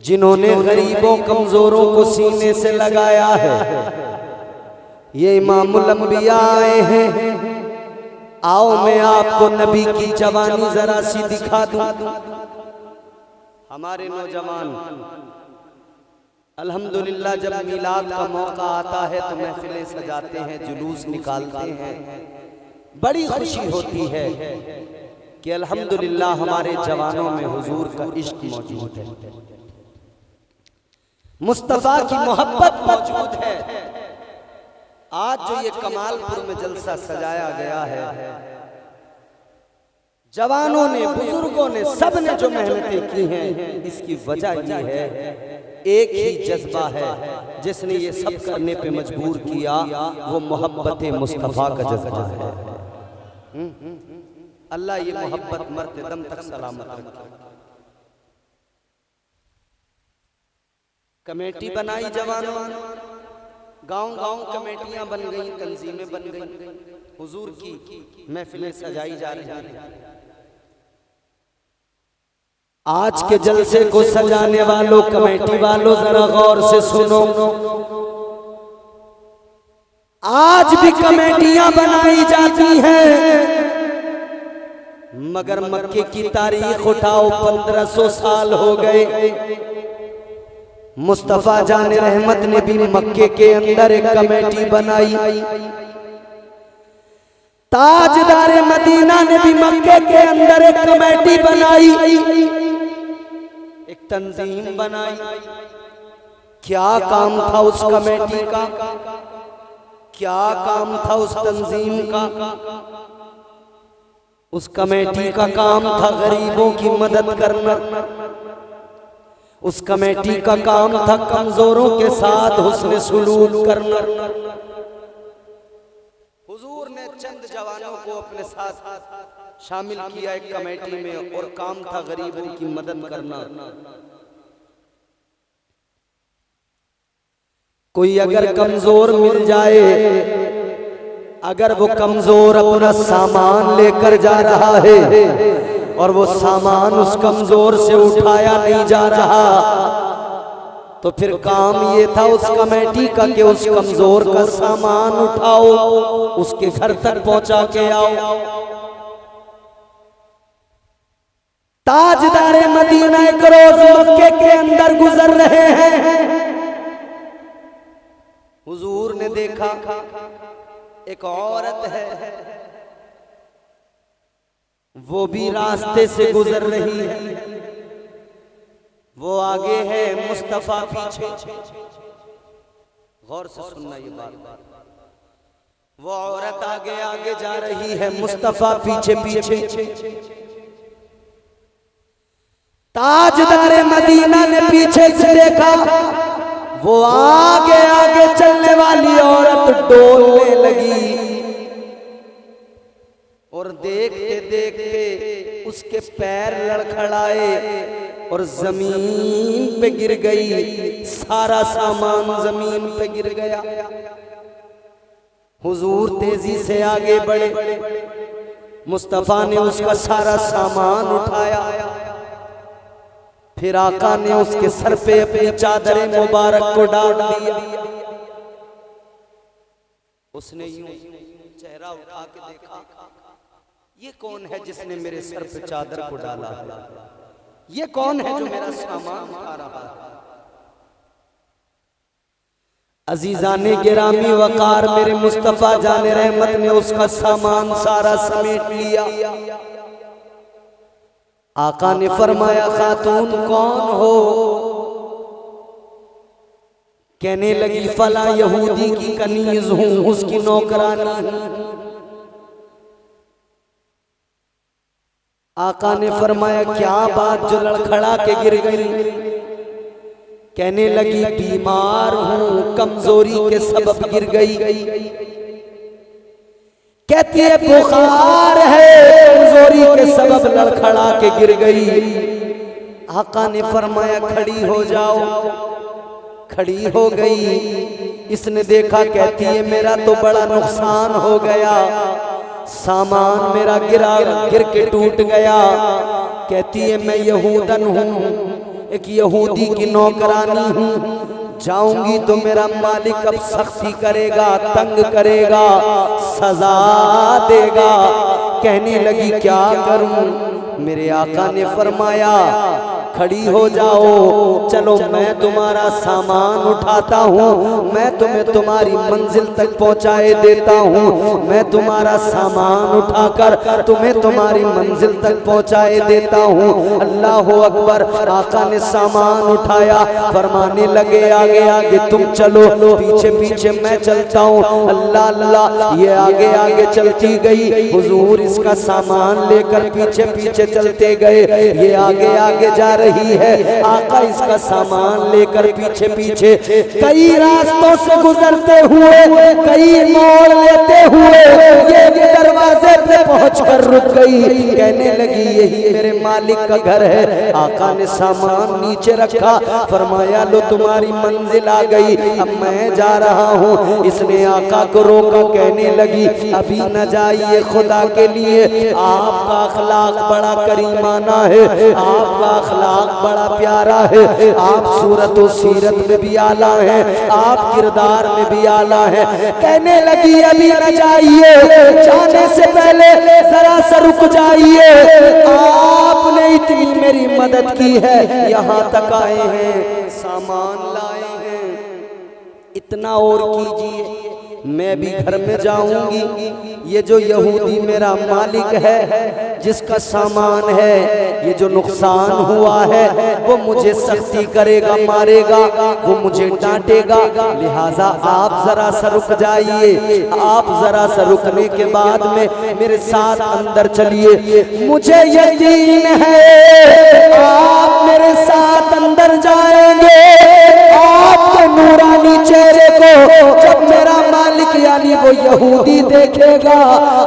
जिन्होंने गरीबों कमजोरों को सीने से लगाया है। ये इमामुल अंबिया आए हैं। आओ मैं आपको नबी की जवानी जरा सी दिखा दूं। हमारे नौजवान अल्हम्दुलिल्लाह जब मिलाद का मौका आता है तो महफिलें सजाते हैं, जुलूस निकालते हैं, बड़ी खुशी होती है कि अल्हम्दुलिल्लाह हमारे जवानों में हुजूर का इश्क मौजूद है, मुस्तफा की मोहब्बत मौजूद है। आज जो ये कमालपुर में जलसा सजाया गया है, जवानों ने, बुजुर्गों ने, सब ने जो मेहनतें की हैं, इसकी वजह ये है एक ही जज्बा है जिसने ये सब करने पे मजबूर किया, वो मोहब्बत मुस्तफा का जज्बा है। अल्लाह ये मोहब्बत मरते दम तक सलामत रखे। कमेटी बनाई जवानों, गांव गांव कमेटियां बन गई, तंजीमें बन गई, हुजूर की महफिलें सजाई जा रही हैं। आज के जलसे को सजाने वालों, कमेटी वालों, जरा गौर से सुनो। आज भी कमेटियां बनाई जाती हैं, मगर मक्के की तारीख उठाओ 1500 साल हो गए। मुस्तफा जान रहमत ने भी मक्के के अंदर एक कमेटी बनाई, ताजदार मदीना ने भी मक्के के अंदर एक कमेटी बनाई, एक तंजीम बनाई। क्या काम था उस कमेटी का, क्या काम था उस तंजीम का? उस कमेटी का काम था गरीबों की मदद करना। उस कमेटी का काम था कमजोरों के साथ हुस्न सुलूक करना। हुजूर ने चंद जवानों को अपने साथ शामिल किया एक कमेटी में, और काम था गरीबों की मदद करना। कोई अगर कमजोर मिल जाए, अगर वो कमजोर अपना सामान लेकर जा रहा है और वो सामान उस कमजोर से उठाया नहीं जा रहा, तो फिर काम ये था उस कमेटी का कि उस कमजोर का सामान उठाओ, उसके घर तक पहुंचा के आओ। ताजदार मदीना एक रोज मक्के के अंदर गुजर रहे हैं। हुजूर ने देखा एक औरत है, वो भी रास्ते से गुजर रही है। वो आगे है, मुस्तफा पीछे। गौर से सुनना ये बात। वो औरत आगे आगे जा रही है, मुस्तफा पीछे पीछे। ताजदार मदीना ने पीछे से देखा, वो आगे आगे चलने वाली औरत डोलने लगी, और देखते देखते उसके पैर लड़खड़ाए और जमीन पे गिर गई। सारा सामान जमीन पे गिर गया। हुजूर तेजी से आगे बढ़े, मुस्तफा ने उसका सारा सामान उठाया। फिर आका ने उसके सर पे अपनी चादर मुबारक को डाल दिया। उसने यूं चेहरा उठा के देखा, ये कौन है जिसने मेरे सर पे चादर को डाला? ये कौन है जो मेरा सामान उठा रहा है? अजीजाने गिरामी वकार मेरे मुस्तफा जाने रहमत ने उसका सामान सारा समेट लिया। आका ने फरमाया, खातून कौन हो? कहने लगी, फला यहूदी की कनीज हूं, उसकी नौकरानी। आका ने फरमाया, क्या बात जो लड़खड़ा के गिर गई? कहने लगी, बीमार हूं, कमजोरी के सबब गिर गई। कहती है, बुखार है, कमजोरी के सबब लड़खड़ा के गिर गई। आका ने फरमाया, खड़ी हो जाओ। खड़ी हो गई। इसने देखा, कहती है, मेरा तो बड़ा नुकसान हो गया, सामान मेरा गिर के टूट गया। कहती है, मैं यहूदन हूँ, एक यहूदी की नौकरानी हूँ। जाऊंगी तो मेरा मालिक अब सख्ती करेगा, तंग करेगा, सजा देगा। कहने लगी, क्या करूं? मेरे आका ने फरमाया, खड़ी हो जाओ, चलो मैं तुम्हारा सामान उठाता हूँ, मैं तुम्हें तुम्हारी मंजिल तक पहुँचाए देता हूँ। मैं तुम्हारा सामान उठाकर तुम्हें तुम्हारी मंजिल तक पहुँचाए देता हूँ। अल्लाह अकबर। आका ने सामान उठाया, फरमाने लगे, आगे आगे तुम चलो, पीछे पीछे मैं चलता हूँ। अल्लाह अल्लाह, ये आगे आगे चलती गई। हुजूर इसका सामान लेकर पीछे पीछे चलते गए। ये आगे आगे जा रही है, आका इसका सामान लेकर पीछे पीछे। कई रास्तों से गुजरते हुए, कई मोड़ लेते हुए ये दरवाजे पे पहुंचकर रुक गई, कहने लगी यही मेरे मालिक का घर है। आका ने सामान नीचे रखा, फरमाया लो तुम्हारी मंजिल आ गई, अब मैं जा रहा हूँ। इसने आका को रोका, कहने लगी अभी न जाइए, खुदा के लिए आपका अखलाक बड़ा करीमाना है, आपका अखलाक बड़ा प्यारा है, आप सूरत और सीरत में भी आला हैं, आप किरदार में भी आला हैं। कहने लगी अभी न जाइए, जाने से पहले जरा सा रुक जाइए, आपने इतनी मेरी मदद की है, यहाँ तक आए हैं, सामान लाए हैं, इतना और कीजिए, मैं भी घर में जाऊंगी। ये जो यहूदी मेरा मालिक है, जिसका सामान है, ये जो नुकसान हुआ है, वो मुझे सख्ती करेगा, मारेगा, वो मुझे डांटेगा, लिहाजा आप जरा सा रुक जाइए। आप जरा सा रुकने के बाद में मेरे साथ अंदर चलिए, मुझे यकीन है आप मेरे साथ अंदर जाएंगे, आपके नूरानी चेहरे को जब मेरा मालिक यानी वो यहूदी देखेगा,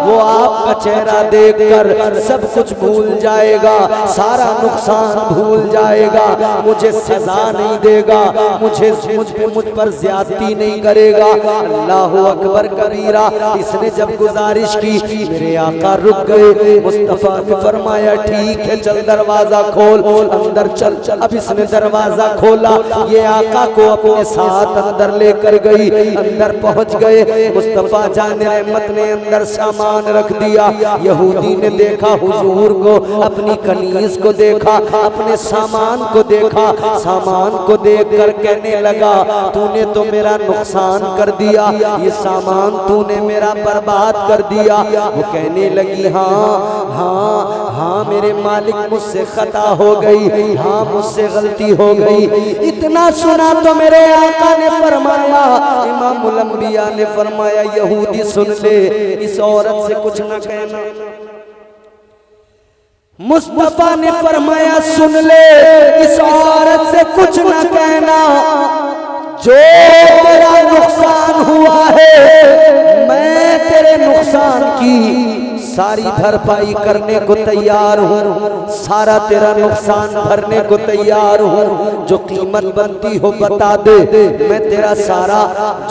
वो आपका चेहरा देखकर सब कुछ भूल जाएगा, सारा नुकसान भूल जाएगा, मुझे सजा नहीं देगा, मुझ पर ज्यादती नहीं करेगा। अल्लाह अकबर कबीरा। इसने जब गुजारिश की, मेरे आका रुक गए। मुस्तफा ने फरमाया ठीक है, चल दरवाजा खोल, अंदर चल। अब इसने दरवाजा खोला, ये आका को अपने साथ अंदर लेकर गई। अंदर पहुंच गए, मुस्तफा जान रहमत ने अंदर सामान रख दिया। यहूदी ने देखा हुजूर को, अपनी कनीज को देखा, अपने सामान को देखा, सामान को देखकर कहने लगा तूने तो मेरा नुकसान कर दिया, ये सामान तूने मेरा बर्बाद कर दिया। वो कहने लगी हाँ हाँ हाँ मेरे मालिक, मुझसे खता हो गई, हाँ मुझसे गलती हो गई। इतना सुना तो मेरे आका ने फरमाया, इमामुल अंबिया ने फरमाया यहूदी सुन ले, इस औरत से कुछ न कहना। मुस्तफा ने फरमाया सुन ले, इस औरत से कुछ न कहना, जो तेरा नुकसान हुआ है मैं तेरे नुकसान की सारी भरपाई करने को तैयार हूँ, सारा तेरा नुकसान भरने को तैयार हूँ। जो कीमत बनती हो बता दे, मैं तेरा सारा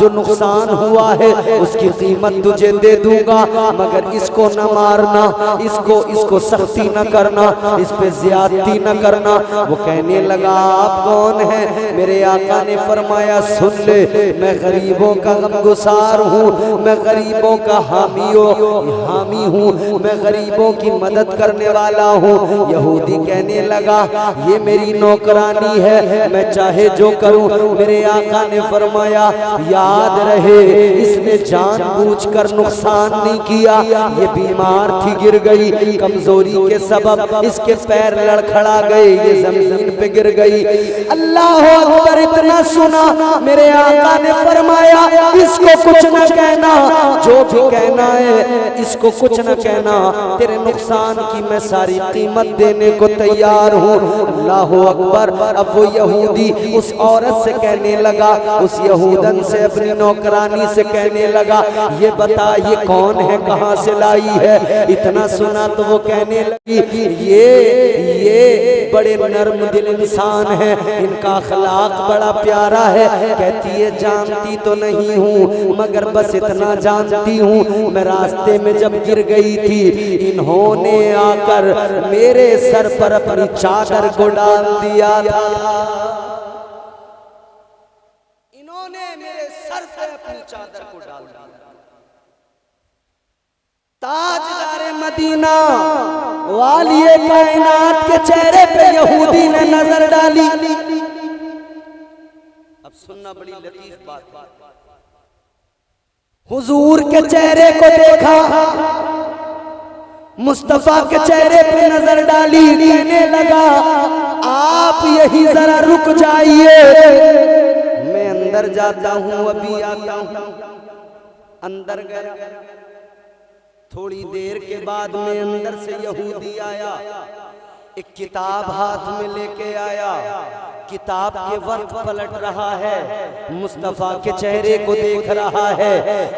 जो नुकसान हुआ है उसकी कीमत तुझे दे दूंगा, मगर इसको न मारना, इसको सख्ती न करना, इस पे ज्यादती न करना। वो कहने लगा आप कौन है? मेरे आका ने फरमाया सुन ले, मैं गरीबों का गमगुसार हूँ, मैं गरीबों का हामी हूँ, मैं गरीबों की मदद करने वाला हूँ। यहूदी कहने लगा ये मेरी नौकरानी है, मैं चाहे जो करूँ। मेरे आका ने फरमाया याद रहे, इसने जानबूझकर नुकसान नहीं किया, ये बीमार थी, गिर गई, कमजोरी के सबब इसके पैर लड़खड़ा गए, ये जमीन पे गिर गई। अल्लाह अकबर। इतना सुना मेरे आका ने फरमाया इसको कुछ न कहना, जो भी कहना है इसको कुछ न कहना, तेरे नुकसान की मैं सारी कीमत देने को तैयार हूँ। अल्लाह अकबर। अब वो यहूदी उस औरत से कहने लगा, उस यहूदन से, अपनी नौकरानी से कहने लगा ये बता ये कौन है, कहाँ से लाई है? इतना सुना तो वो कहने लगी ये बड़े नर्म दिल इंसान है, इनका अखलाक बड़ा प्यारा है। कहती है जानती तो नहीं हूँ, मगर बस इतना जानती हूँ, मैं रास्ते में जब गिर गई थी, इन्होंने आकर मेरे सर पर अपनी चादर को डाल दिया था, इन्होंने मेरे सर पर अपनी चादर को डाल दिया। ताजदारे मदीना वालिए कायनात के चेहरे पे यहूदी ने नजर डाली। अब सुनना बड़ी लतीफ बात, हुजूर के चेहरे को देखा, मुस्तफा के चेहरे पे नजर डाली, कहने लगा आप यही जरा रुक जाइए, मैं अंदर जाता हूँ, अभी आता हूँ। अंदर गया, थोड़ी देर के बाद में अंदर से यहूदी आया, एक किताब हाथ में लेके आया। किताब के वर्क पलट रहा है, मुस्तफा के चेहरे को देख रहा है,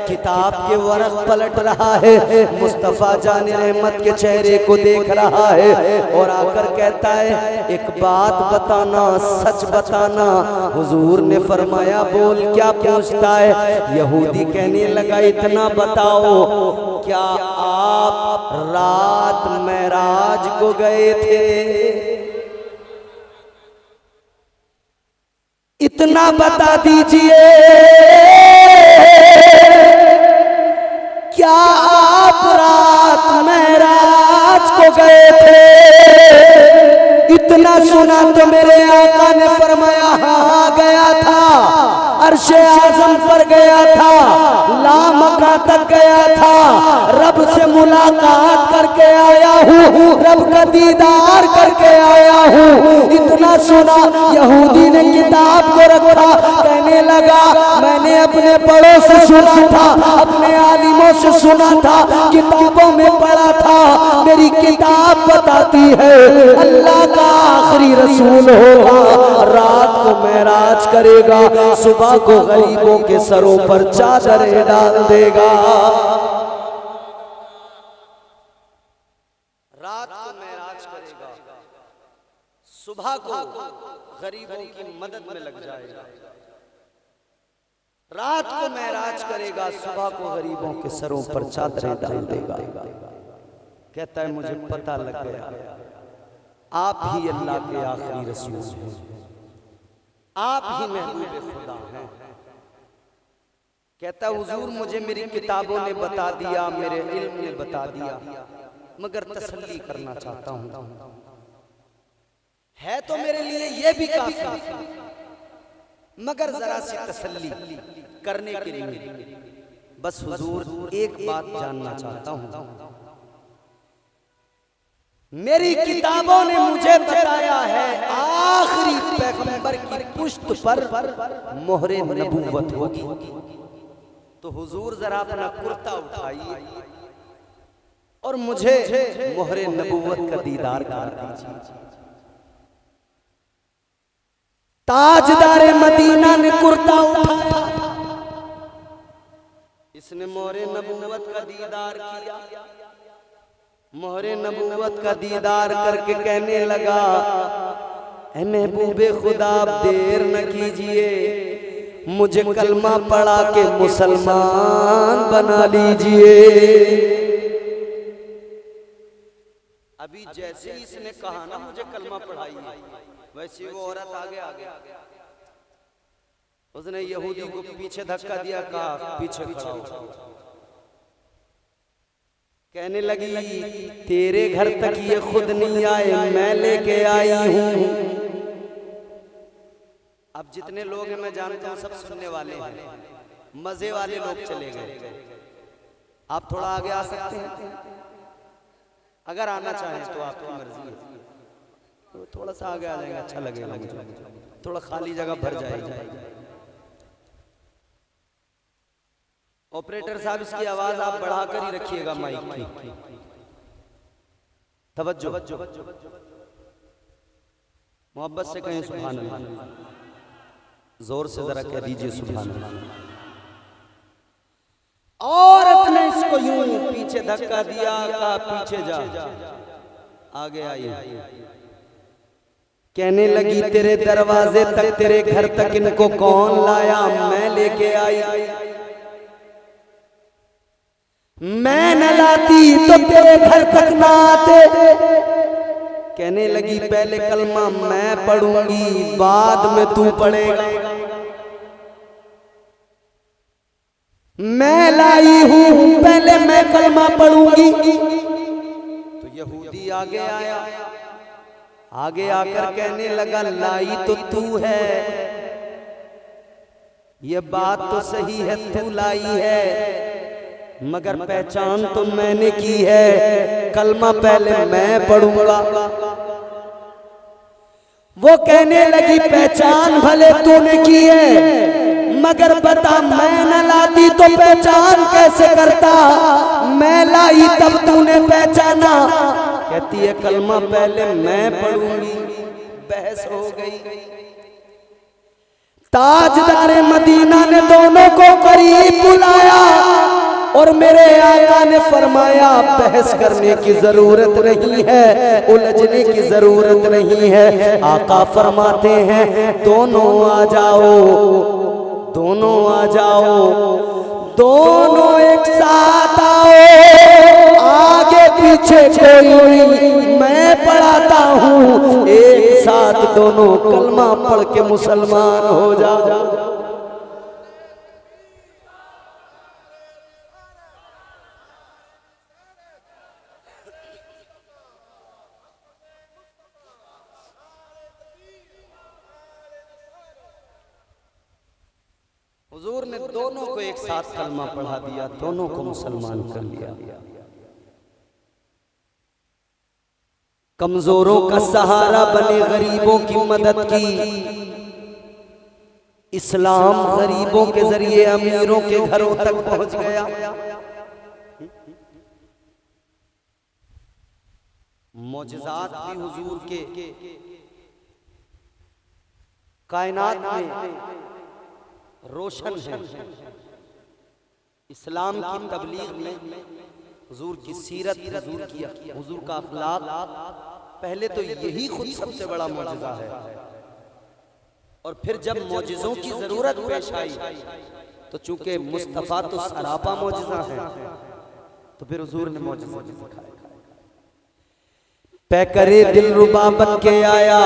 किताब के वर्क पलट रहा है, मुस्तफा जान रहमत के चेहरे को देख रहा है और आकर कहता है एक बात बताना, सच बताना। हुजूर ने फरमाया बोल, क्या पूछता है? यहूदी कहने लगा इतना बताओ, क्या आप रात मेराज को गए थे? इतना बता दीजिए, क्या आप रात मेराज को गए थे? इतना सुना तो मेरे आका ने फरमाया हाँ गया था, अर्शे आज़म पर गया था, लामका तक गया था, रब से मुलाकात करके आया हूँ, रब का दीदार करके आया हूँ। इतना सुना, यहूदी ने किताब को रखा, कहने लगा मैंने अपने बड़ों से सुना था, अपने आलिमों से सुना था, किताबों में पढ़ा था, मेरी किताब बताती है अल्लाह का आखिरी रसूल होगा, रात को मेराज करेगा, सुबह को गरीबों के सरों पर चादरें डाल देगा। रात को मेराज करेगा, सुबह को गरीबों की मदद में लग जाएगा। रात को मेराज करेगा, सुबह को गरीबों के सरों पर चादरें डाल देगा। कहता है मुझे पता लग गया आप ही अल्लाह के आखिरी रसूल हैं, आप ही महबूब खुदा हैं। कहता हुजूर मुझे मेरी किताबों ने बता दिया, मेरे इल्म ने बता दिया, मगर तसल्ली करना चाहता हूं, है तो मेरे लिए ये भी काफी, मगर जरा सी तसल्ली करने के लिए बस हुजूर एक बात जानना चाहता हूं। मेरी किताबों ने मुझे बताया है आखिरी पैगंबर की पुश्त पर मोहरे नबूवत होगी, तो हुजूर जरा अपना कुर्ता उठाइए और मुझे मोहरे नबूवत का दीदार करा दीजिए। ताजदारे मदीना ने कुर्ता उठाया, इसने मोहरे नबूवत का दीदार किया, मोहरे नबूवत का दीदार करके कहने लगा ऐ महबूबे खुदा देर न कीजिए, मुझे कलमा पढ़ा के मुसलमान बना लीजिए। अभी जैसे ही इसने कहा ना मुझे कलमा पढ़ाइए, वैसे वो औरत आगे आ गया, उसने यहूदी को पीछे धक्का दिया, कहा पीछे खड़ा हो। कहने लगी तेरे घर तक ये खुद नहीं आए, मैं लेके आई हूं। अब जितने लोग हैं मैं जानता हूं सब सुनने वाले हैं, मजे वाले लोग चले गए, आप थोड़ा आगे आ सकते हैं, अगर आना चाहें तो आपकी मर्जी है, तो थोड़ा सा आगे आ जाएगा, अच्छा लगेगा मुझे, थोड़ा खाली जगह भर जाएगी। ऑपरेटर साहब इसकी आवाज आप बढ़ाकर ही रखिएगा माइक की, तवज्जो, मोहब्बत से कहें सुभान अल्लाह, जोर से जरा कह दीजिए सुभान अल्लाह। औरत ने इसको यूं पीछे धक्का दिया, कहा पीछे जा, आगे आई, कहने लगी तेरे दरवाजे तक, तेरे घर तक इनको कौन लाया? मैं लेके आई, मैं न लाती तो तेरे घर तक ना आते। कहने लगी पहले कलमा मैं पढ़ूंगी, बाद में तू पढ़ेगा, मैं लाई हूं, पहले मैं कलमा पढ़ूंगी। तो यहूदी आगे आया, आगे आकर कहने लगा लाई तो तू है, ये बात तो सही है तू लाई है, मगर पहचान तो मैंने की है, कलमा पहले मैं पढ़ूंगा। वो कहने लगी पहचान भले तूने की है, मगर बता मैं न लाती तो पहचान कैसे करता? मैं लाई तब तूने पहचाना। कहती है कलमा पहले मैं पढ़ूंगी। बहस हो गई, ताजदारे मदीना ने दोनों को करीब बुलाया और मेरे आका ने फरमाया बहस करने की जरूरत नहीं है, उलझने की जरूरत नहीं है। आका फरमाते हैं दोनों आ जाओ, दोनों आ जाओ, दोनों एक साथ आओ, आगे पीछे कोई नहीं, मैं पढ़ाता हूँ, एक साथ दोनों कलमा पढ़ के मुसलमान हो जाओ। हुजूर ने दोनों को एक साथ कलमा पढ़ा दिया, दोनों को मुसलमान कर लिया। कमजोरों का सहारा बने, गरीबों की मदद की। इस्लाम गरीबों के जरिए अमीरों के घरों तक पहुंच गया। मौजज़ात भी हुजूर के कायनात में रोशन है। इस्लाम की तबलीग में हुजूर की सीरत, हुजूर का अखलाक, पहले तो यही खुद सबसे बड़ा मौजज़ा है। और फिर जब मौजज़ों की जरूरत पेश आई तो चूंकि मुस्तफ़ा तो सरापा मौजज़ा है, तो फिर हुजूर ने मौजज़ा दिखाया। पैकरे दिल रुबा बन के आया,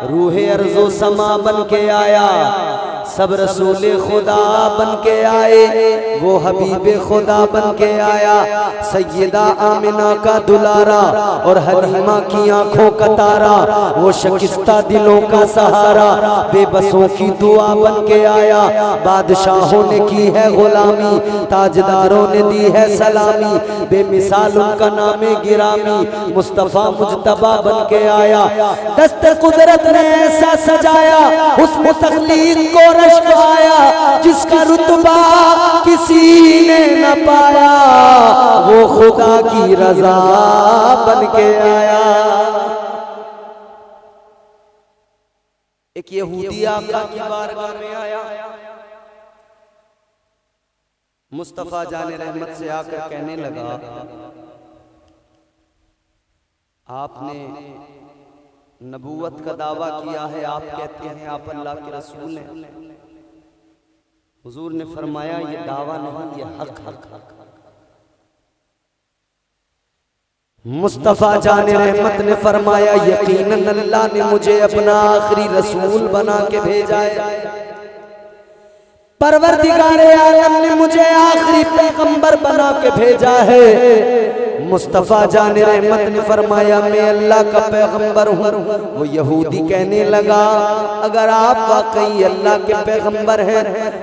रूहे अर्ज़ो समा बन के आया, सब रसूले खुदा बन के आए, वो हबीबे खुदा बन के आया। सैयदा आमिना का दुलारा और हलीमा की आंखों का तारा, वो शकिस्ता दिलों का सहारा, बेबसों की दुआ बन के आया। बादशाहों ने की है गुलामी, ताजदारों ने दी है सलामी, बेमिसाल उनका नामे गिरामी, मुस्तफ़ा मुजतबा बन के आया। दस्ते कुदरत ने ऐसा सजाया, उसमें तख्लीक को रश्क आया, जिसका रुतबा किसी ने न पाया, वो खुदा की रजा बन के आया। एक यहूदी आका की बारगाह में आया, मुस्तफा जाने रहमत से आकर कहने लगा, आपने नबूवत का दावा किया है, आप कहते हैं आप अल्लाह के रसूल हैं। हुजूर ने फरमाया ये दावा नहीं, ये हक हक। मुस्तफा जाने रहमत ने फरमाया यकीनन अल्लाह ने मुझे अपना आखिरी रसूल बना के भेजा है। परवरदिगारे आलम ने मुझे आखिरी पैगंबर बना के भेजा है। मुस्तफ़ा जाने रहमत ने फरमाया मैं अल्लाह का पैगंबर हूँ। वो यहूदी कहने लगा अगर आप वाकई अल्लाह के पैगंबर हैं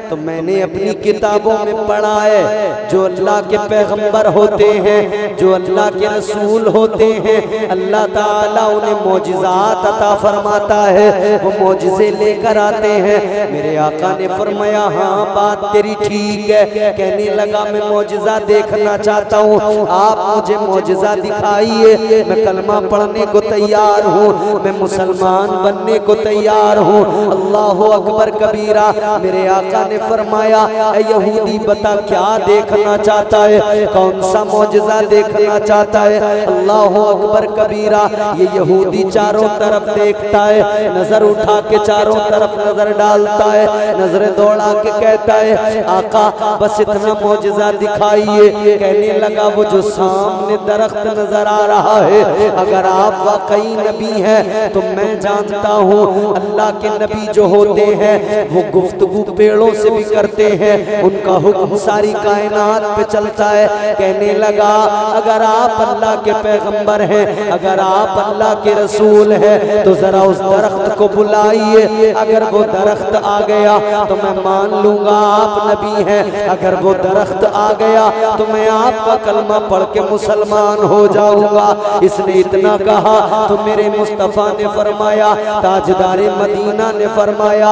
तो मैंने अपनी किताबों में पढ़ा है जो अल्लाह के पैगंबर होते हैं, जो अल्लाह के रसूल होते हैं, अल्लाह ताला उन्हें मौजिज़ात अता फरमाता है, वो मौजिज़े लेकर आते हैं। मेरे आका ने फरमाया हाँ बात तेरी ठीक है। कहने लगा मैं मौजिज़ा देखना चाहता हूँ, आप मुझे मौजिज़ा दिखाइए, मैं कलमा पढ़ने को तैयार हूँ, मैं मुसलमान बनने को तैयार हूँ। अल्लाहु अकबर कबीरा। मेरे आका ने फरमाया यहूदी बता क्या देखना चाहता है, कौन सा मौजिज़ा देखना चाहता है। अल्लाहु अकबर कबीरा। ये यहूदी चारों तरफ देखता है, नजर उठा के चारों तरफ नजर डालता है, नजर दौड़ा के कहता है आका बस इतना मौजिज़ा दिखाइए। कहने लगा वो जो सामने दरख्त नजर आ रहा है, अगर आप वाकई नबी हैं तो मैं जानता हूँ अल्लाह के नबी जो होते हैं वो गुफ्तगू पेड़ों से भी करते हैं, उनका हुक्म सारी कायनात पे चलता है। कहने लगा अगर आप अल्लाह के पैगंबर हैं, अगर आप अल्लाह के रसूल हैं तो जरा उस दरख्त को बुलाइए। अगर वो दरख्त आ गया तो मैं मान लूंगा आप नबी हैं, अगर वो दरख्त आ गया तो मैं आपका कलमा पढ़ के मुसलमान हो जाऊंगा। इसने इतना कहा तो मेरे मुस्तफा ने फरमाया, ताजदारे मदीना ने फरमाया,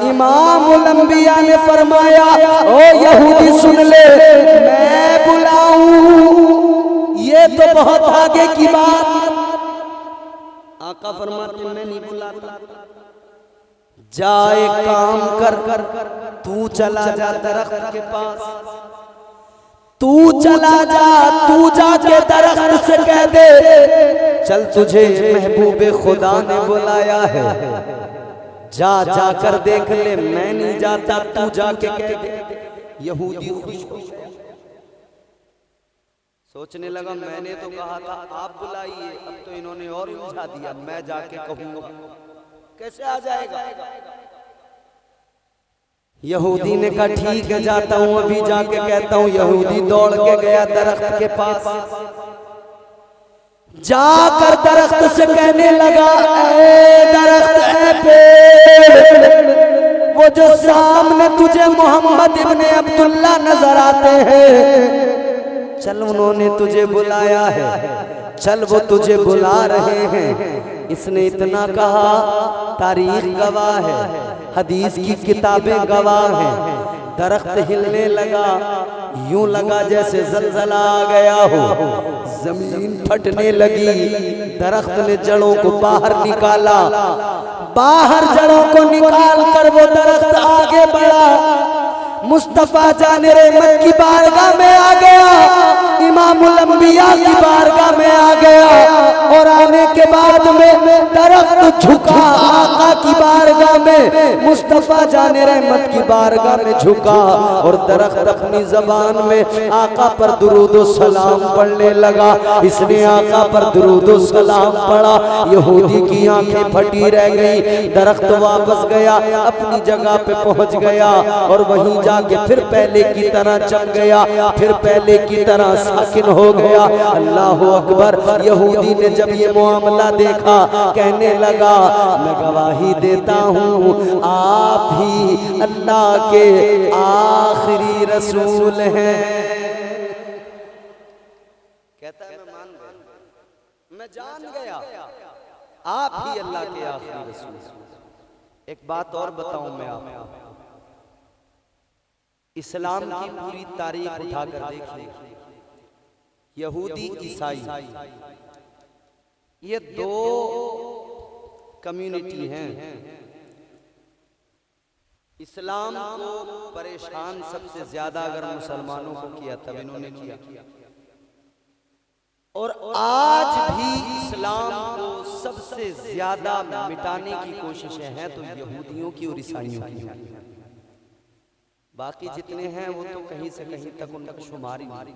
इमामुल अंबिया ने फरमाया ओ यहूदी सुन ले, मैं बुलाऊं ये तो बहुत आगे की बात। आका फरमाते मैं नहीं बुलाता, जा एक काम कर, तू चला जा दरख्त के पास, तू चला जा, तू जाके दरख्त से कह दे चल तुझे महबूबे खुदा ने बुलाया है, जा जाकर देख ले, मैं नहीं जाता, तू जाके कह दे। यहूदी खुश हो गया, सोचने लगा मैंने तो कहा था आप बुलाइए, अब तो इन्होंने और उलझा दिया, मैं जाके कहूंगा कैसे आ जाएगा। यहूदी ने कहा ठीक है जाता हूं, अभी जाके कहता हूं। यहूदी दौड़ के गया दरख्त के पास, जाकर दरख्त से कहने लगा ए दरख्त, ए पेड़, वो जो सामने तुझे मोहम्मद इब्ने अब्दुल्ला नजर आते हैं, चल उन्होंने तुझे बुलाया है, चल वो तुझे बुला रहे हैं। इसने इतना कहा, तारीख गवाह है, हदीस की किताबें गवाह हैं। दरख्त हिलने लगा, यूं लगा जैसे जलजला आ गया हो, जमीन फटने लगी। दरख्त ने जड़ों को बाहर निकाला, बाहर जड़ों को निकाल कर वो दरख्त आगे बढ़ा, मुस्तफा जाने रहमत की बारगाह में आ गया, इमामुल अंबिया की बारगाह में आ गया। और आने के बाद में दरख्त झुका, आका की बारगाह में, मुस्तफा जाने रहमत की बारगाह में झुका, और दरख्त अपनी जबान में आका पर दुरूद सलाम पढ़ने लगा। इसने आका पर दुरूद सलाम पढ़ा, यहूदी की आंखें फटी रह गई। दरख्त वापस गया, अपनी जगह पे पहुंच गया, और वहीं जाके फिर पहले की तरह चल गया, फिर पहले की तरह साकिन हो गया। अल्लाह अकबर। यहूदी ने जब ये मामला देखा, कहने लगा मैं गवाही देता हूँ आप ही अल्लाह के आखिरी रसूल हैं। कहता है मैं मान गया, मैं जान गया आप ही अल्लाह के आखिरी रसूल। एक बात और बताऊं मैं आपको, इस्लाम की पूरी तारीख उठाकर देखिए, यहूदी ईसाई ये दो कम्युनिटी हैं। इस्लाम को परेशान सबसे ज्यादा अगर मुसलमानों को किया तब इन्होंने किया, और आज भी इस्लाम को सबसे ज्यादा मिटाने की कोशिशें हैं तो यहूदियों की और ईसाइयों की। बाकी जितने हैं वो तो कहीं से कहीं तक उनका शुमार ही नहीं,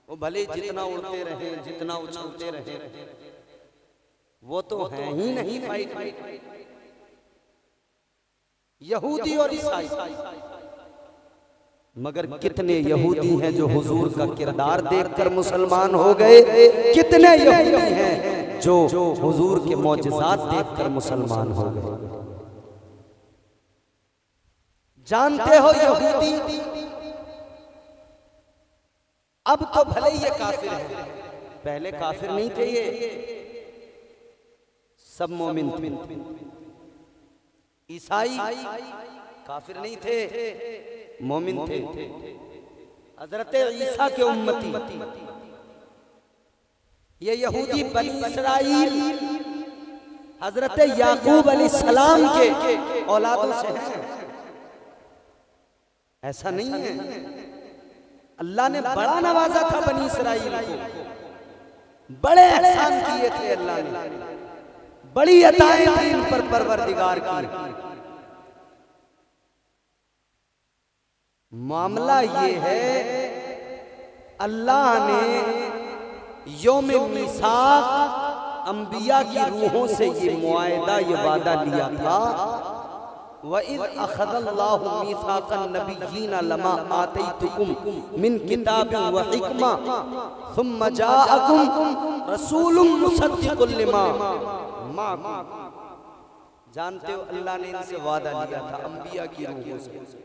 वो भले जितना उड़ते रहे, जितना उछलते रहे, वो तो है ही नहीं फाइट। यहूदी और ईसाई, मगर कितने यहूदी हैं जो हुजूर का किरदार देखकर मुसलमान हो गए, कितने यहूदी हैं जो हुजूर के मौजिज़ात देखकर मुसलमान हो गए। जानते हो यहूदी अब तो भले ये काफिर हैं, पहले काफिर नहीं थे, ये सब मोमिन थे। ईसाई काफिर नहीं थे, मोमिन थे। हजरत ईसा के उम्मती ये यहूदी बनी इसराइल हजरत याकूब अलैहिस्सलाम के औलादों से हैं। ऐसा नहीं है, अल्लाह ने बड़ा नवाजा था बनी इसराइल को, बड़े एहसान किए थे अल्लाह ने, बड़ी अताएं थी इन पर परवरदिगार की। मामला ये है, अल्लाह ने यौम मीसाक अंबिया की रूहों से ये मुआहदा, ये वादा लिया था, वइज़ अख़ज़ल्लाहु मीसाक़न नबिय्यीना लमा आतैतुकुम मिन किताबिन व हिक्मा सुम्मा जाअकुम रसूलुम मुसद्दिक़ुन लिमा माअकुम। जानते हो अल्लाह ने इनसे वादा लिया था अंबिया की रूहों से,